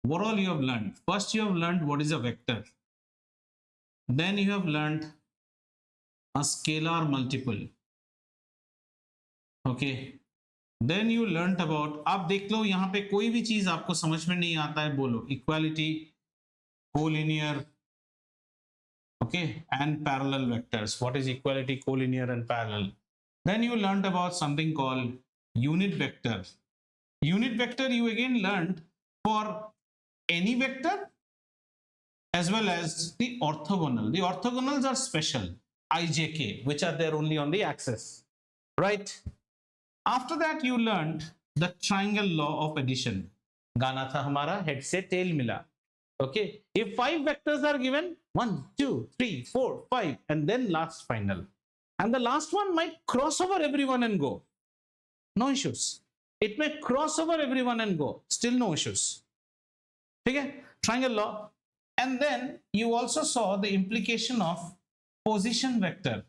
What all you have learned? First you have learned what is a vector. Then you have learned a scalar multiple. Okay. Then you learned about, आप देख लो यहाँ पे कोई भी चीज आपको समझ में नहीं आता है बोलो. Equality, collinear, okay, and parallel vectors. What is equality, collinear, and parallel? Then you learned about something called unit vector. Unit vector you again learned for any vector as well as the orthogonal. The orthogonals are special, IJK, which are there only on the axis, right? After that you learned the triangle law of addition. गाना था हमारा head से tail मिला. Okay, if 5 vectors are given, 1, 2, 3, 4, 5, and then last final, and the last one might cross over everyone and go, no issues. It may cross over everyone and go, still no issues. Okay, triangle law. And then you also saw the implication of position vector,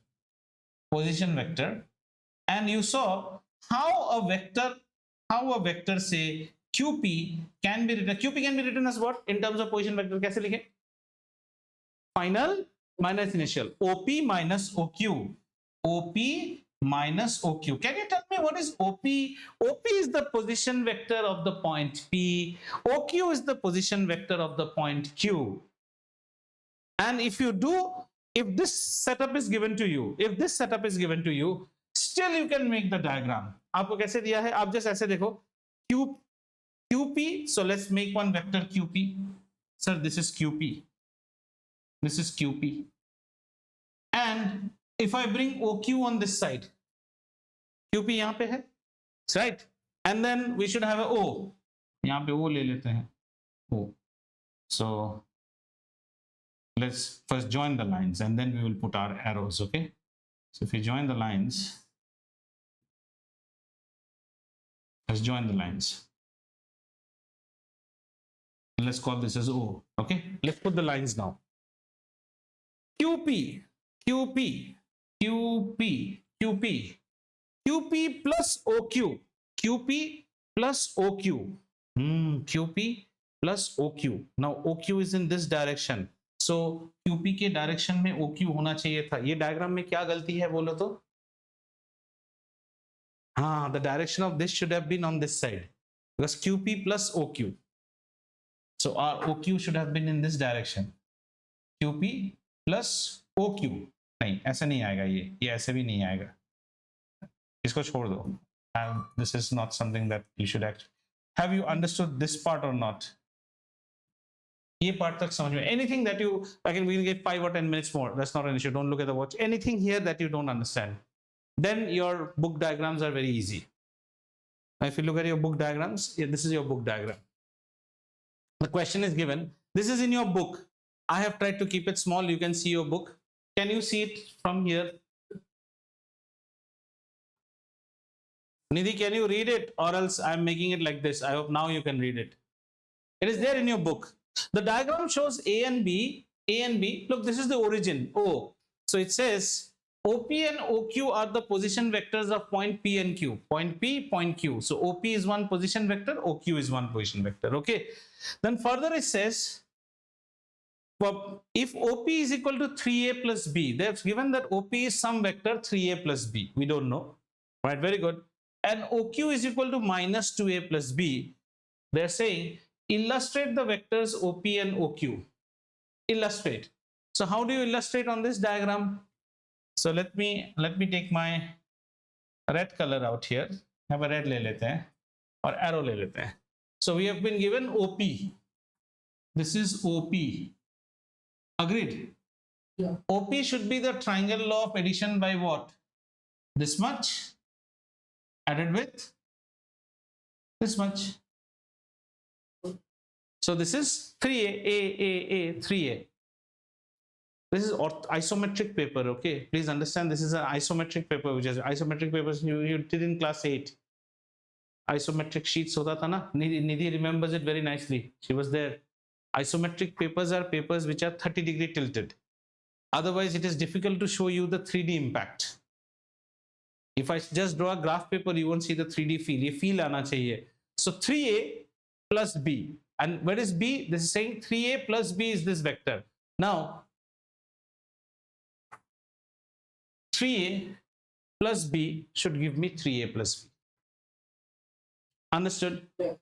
and you saw how a vector say QP can be written. QP can be written as what in terms of position vector? कैसे लिखे? Final minus initial. OP minus OQ. OP minus OQ. Can you tell me what is OP? OP is the position vector of the point P. OQ is the position vector of the point Q. And if this setup is given to you, still you can make the diagram. आपको कैसे दिया है? आप just ऐसे देखो. QP. So let's make one vector QP. Sir, this is QP. This is QP. And if I bring OQ on this side, QP यहाँ पे है, right? And then we should have a O. यहाँ पे O ले लेते हैं. O. So let's first join the lines and then we will put our arrows. Okay. So if you join the lines, let's join the lines. Let's call this as O. Okay. Let's put the lines now. QP, QP, QP, QP, QP plus OQ, QP plus OQ, QP plus OQ. Now OQ is in this direction. So QP के direction में OQ होना चाहिए था. ये diagram में क्या गलती है बोलो तो? हाँ, the direction of this should have been on this side because QP plus OQ. So our OQ should have been in this direction. QP plus OQ. नहीं, ऐसा नहीं आएगा ये ऐसे भी नहीं आएगा. इसको छोड़ दो. And this is not something that you should actually. Have you understood this part or not? ये part तक समझ में. Anything that you, we can get 5 or 10 minutes more. That's not an issue. Don't look at the watch. Anything here that you don't understand, then your book diagrams are very easy. If you look at your book diagrams, yeah, this is your book diagram. The question is given. This is in your book. I have tried to keep it small. You can see your book. Can you see it from here? Nidhi, can you read it, or else I'm making it like this? I hope now you can read it. It is there in your book. The diagram shows A and B. A and B. Look, this is the origin O. So it says OP and OQ are the position vectors of point P and Q. Point P, point Q. So OP is one position vector, OQ is one position vector. Okay. Then further it says, if OP is equal to 3A plus B, they've given that OP is some vector 3A plus B. We don't know. Right, very good. And OQ is equal to minus 2A plus B. They're saying illustrate the vectors OP and OQ. Illustrate. So how do you illustrate on this diagram? So let me take my red color out here. Have a red ले लेते हैं और arrow ले लेते हैं. So we have been given OP. This is OP. Agreed? Yeah. OP should be the triangle law of addition by what? This much added with this much. So this is 3A, 3A. This is isometric paper, okay? Please understand this is an isometric paper, which is isometric papers you did in class 8. Isometric sheets hota tha na? Nidhi remembers it very nicely. She was there. Isometric papers are papers which are 30-degree tilted. Otherwise, it is difficult to show you the 3D impact. If I just draw a graph paper, you won't see the 3D feel. Ye feel aana chahiye. So 3A plus B. And what is B? This is saying 3A plus B is this vector. Now, 3A plus B should give me 3A plus B. Understood? Yeah.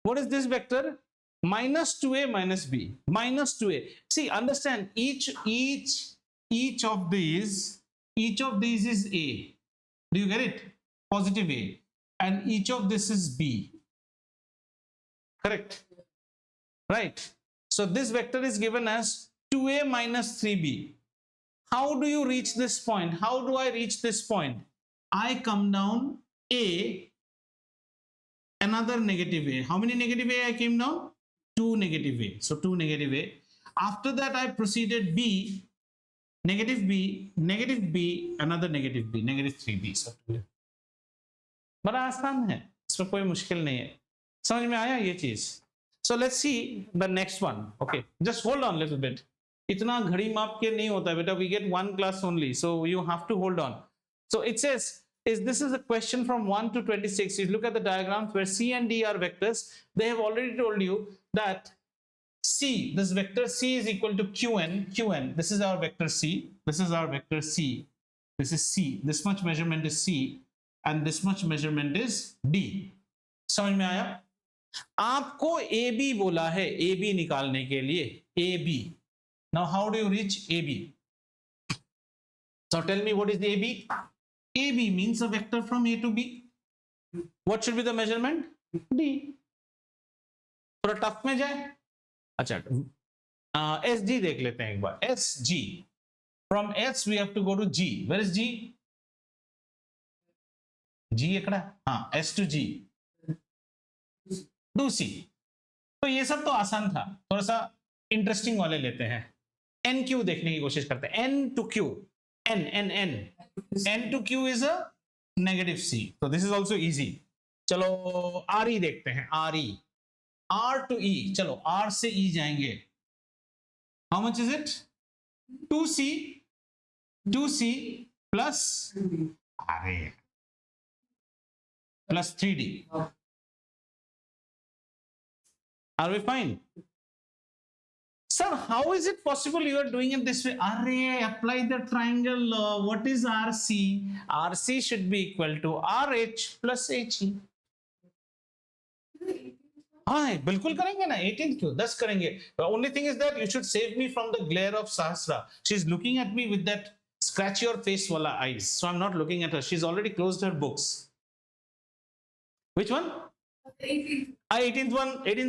What is this vector? Minus 2A minus B. Minus 2A. See, understand each of these is A. Do you get it? Positive A. And each of this is B. Correct? Right. So this vector is given as 2A minus 3B. How do you reach this point? How do I reach this point? I come down A, another negative A. How many negative A I came down? 2 negative A. So 2 negative A. After that I proceeded B, negative B, another negative B, negative 3B. So बड़ा आसान है, इसमें कोई मुश्किल नहीं है. समझ में आया ये चीज? So let's see the next one. Okay, just hold on a little bit. इतना घड़ी माप के नहीं होता बेटा. We get one class only, so you have to hold on. So it says, this is a question from 1 to 26. You look at the diagrams where C and D are vectors. They have already told you that C, this vector C is equal to Qn. This is our vector C. This is our vector C. This is C. This much measurement is C, and this much measurement is D. समझ में आया? आपको AB बोला है, AB निकालने के लिए. AB. Now how do you reach AB? So tell me, what is the AB? AB means a vector from A to B. What should be the measurement? D. थोड़ा टफ में जाए. अच्छा, SG देख लेते हैं एक बार. SG. From S we have to go to G. Where is G? G एकड़ा. हाँ, S to G. Do C. तो ये सब तो आसान था. थोड़ा सा इंटरेस्टिंग वाले लेते हैं. NQ देखने की कोशिश करते हैं. N to Q. N to Q is a negative C. So this is also easy. चलो RE देखते हैं. RE. R to E. चलो R से E जाएंगे. How much is it? 2C plus RE plus 3D. Are we fine? Sir, how is it possible you are doing it this way? Array, apply the triangle law. What is RC? RC should be equal to RH plus HE. हाँ बिल्कुल करेंगे ना. 18 क्यों 10 करेंगे. The only thing is that you should save me from the glare of Sahasra. She's looking at me with that scratch your face wala eyes. So I'm not looking at her. She's already closed her books. Which one? 18th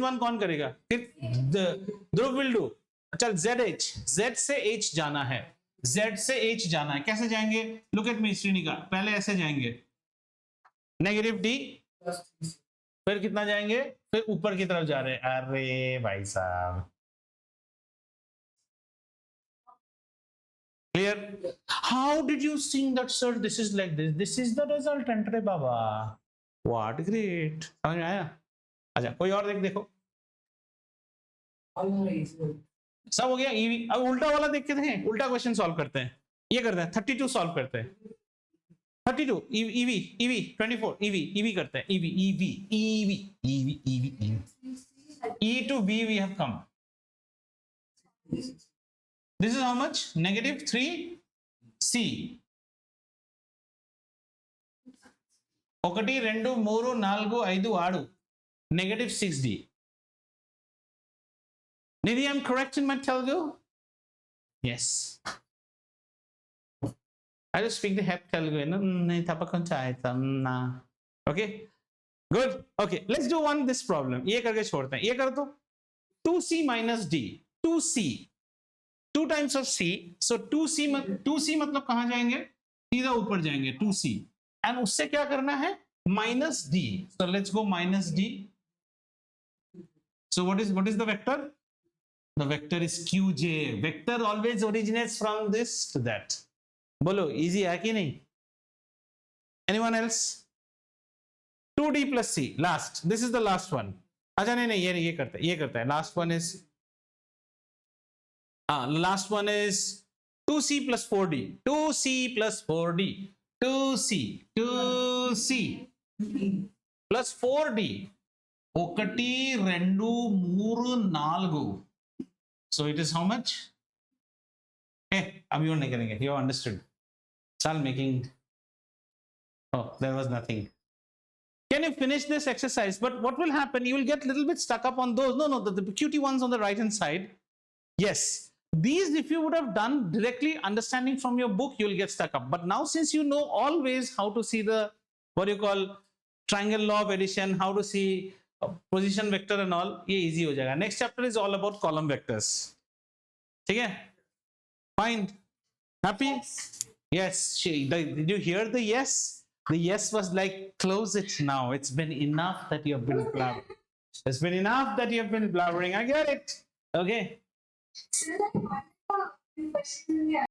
one कौन करेगा? ध्रुव will do. चल ZH. Z से H जाना है. Z से H जाना है. कैसे जाएंगे? Look at me Shrinika. पहले ऐसे जाएंगे. Negative D. फिर कितना जाएंगे? फिर ऊपर की तरफ जा रहे हैं. अरे भाई साहब. Clear? How did you think that, sir? This is like this. This is the resultant. रे बाबा. What great. समझ में आया? अच्छा कोई और देखो. सब हो गया ईवी। अब उल्टा वाला देख के देखें, उल्टा क्वेश्चन सॉल्व करते हैं। ये करते हैं 32 सॉल्व करते हैं। 32 ईवी ईवी 24 ईवी ईवी करते हैं। EV EV EV EV EV E to be we have come. This is how much? Negative 3c. ఒకటి రెండు మూడు నాలుగు ఐదు ఆరు negative 6d. Nidhi, I'm correct in my Telugu? Yes. I just speak the hep Telugu. Okay. Good. Okay. Let's do one this problem. ये करके छोड़ते हैं। ये कर दो 2c minus d. 2c. 2 times of c. So 2c मतलब कहाँ जाएंगे? सीधा ऊपर जाएंगे 2c. And उससे क्या करना है? Minus d. So let's go minus d. So what is the vector? The vector is qj. Vector always originates from this to that. बोलो easy है कि नहीं? Anyone else? 2d plus c. Last. This is the last one. अच्छा नहीं ये करते हैं. Last one is last one is 2c plus 4d. 2c plus 4d. 2c plus 4d. ఒకటి రెండు మూడు నాలుగు. So it is how much? अब नहीं करेंगे. You understood. Start making. Oh, there was nothing. Can you finish this exercise? But what will happen? You will get a little bit stuck up on those. No, the cutie ones on the right hand side. Yes. These, if you would have done directly understanding from your book, you will get stuck up. But now, since you know always how to see the, what you call, triangle law of addition, how to see position vector and all, ये easy हो जाएगा. Next chapter is all about column vectors. ठीक है? Fine. Happy? Yes. Did you hear the yes? The yes was like, close it now. It's been enough that you have been blabbering. It's been enough that you have been blabbering. I get it. Okay. So that one question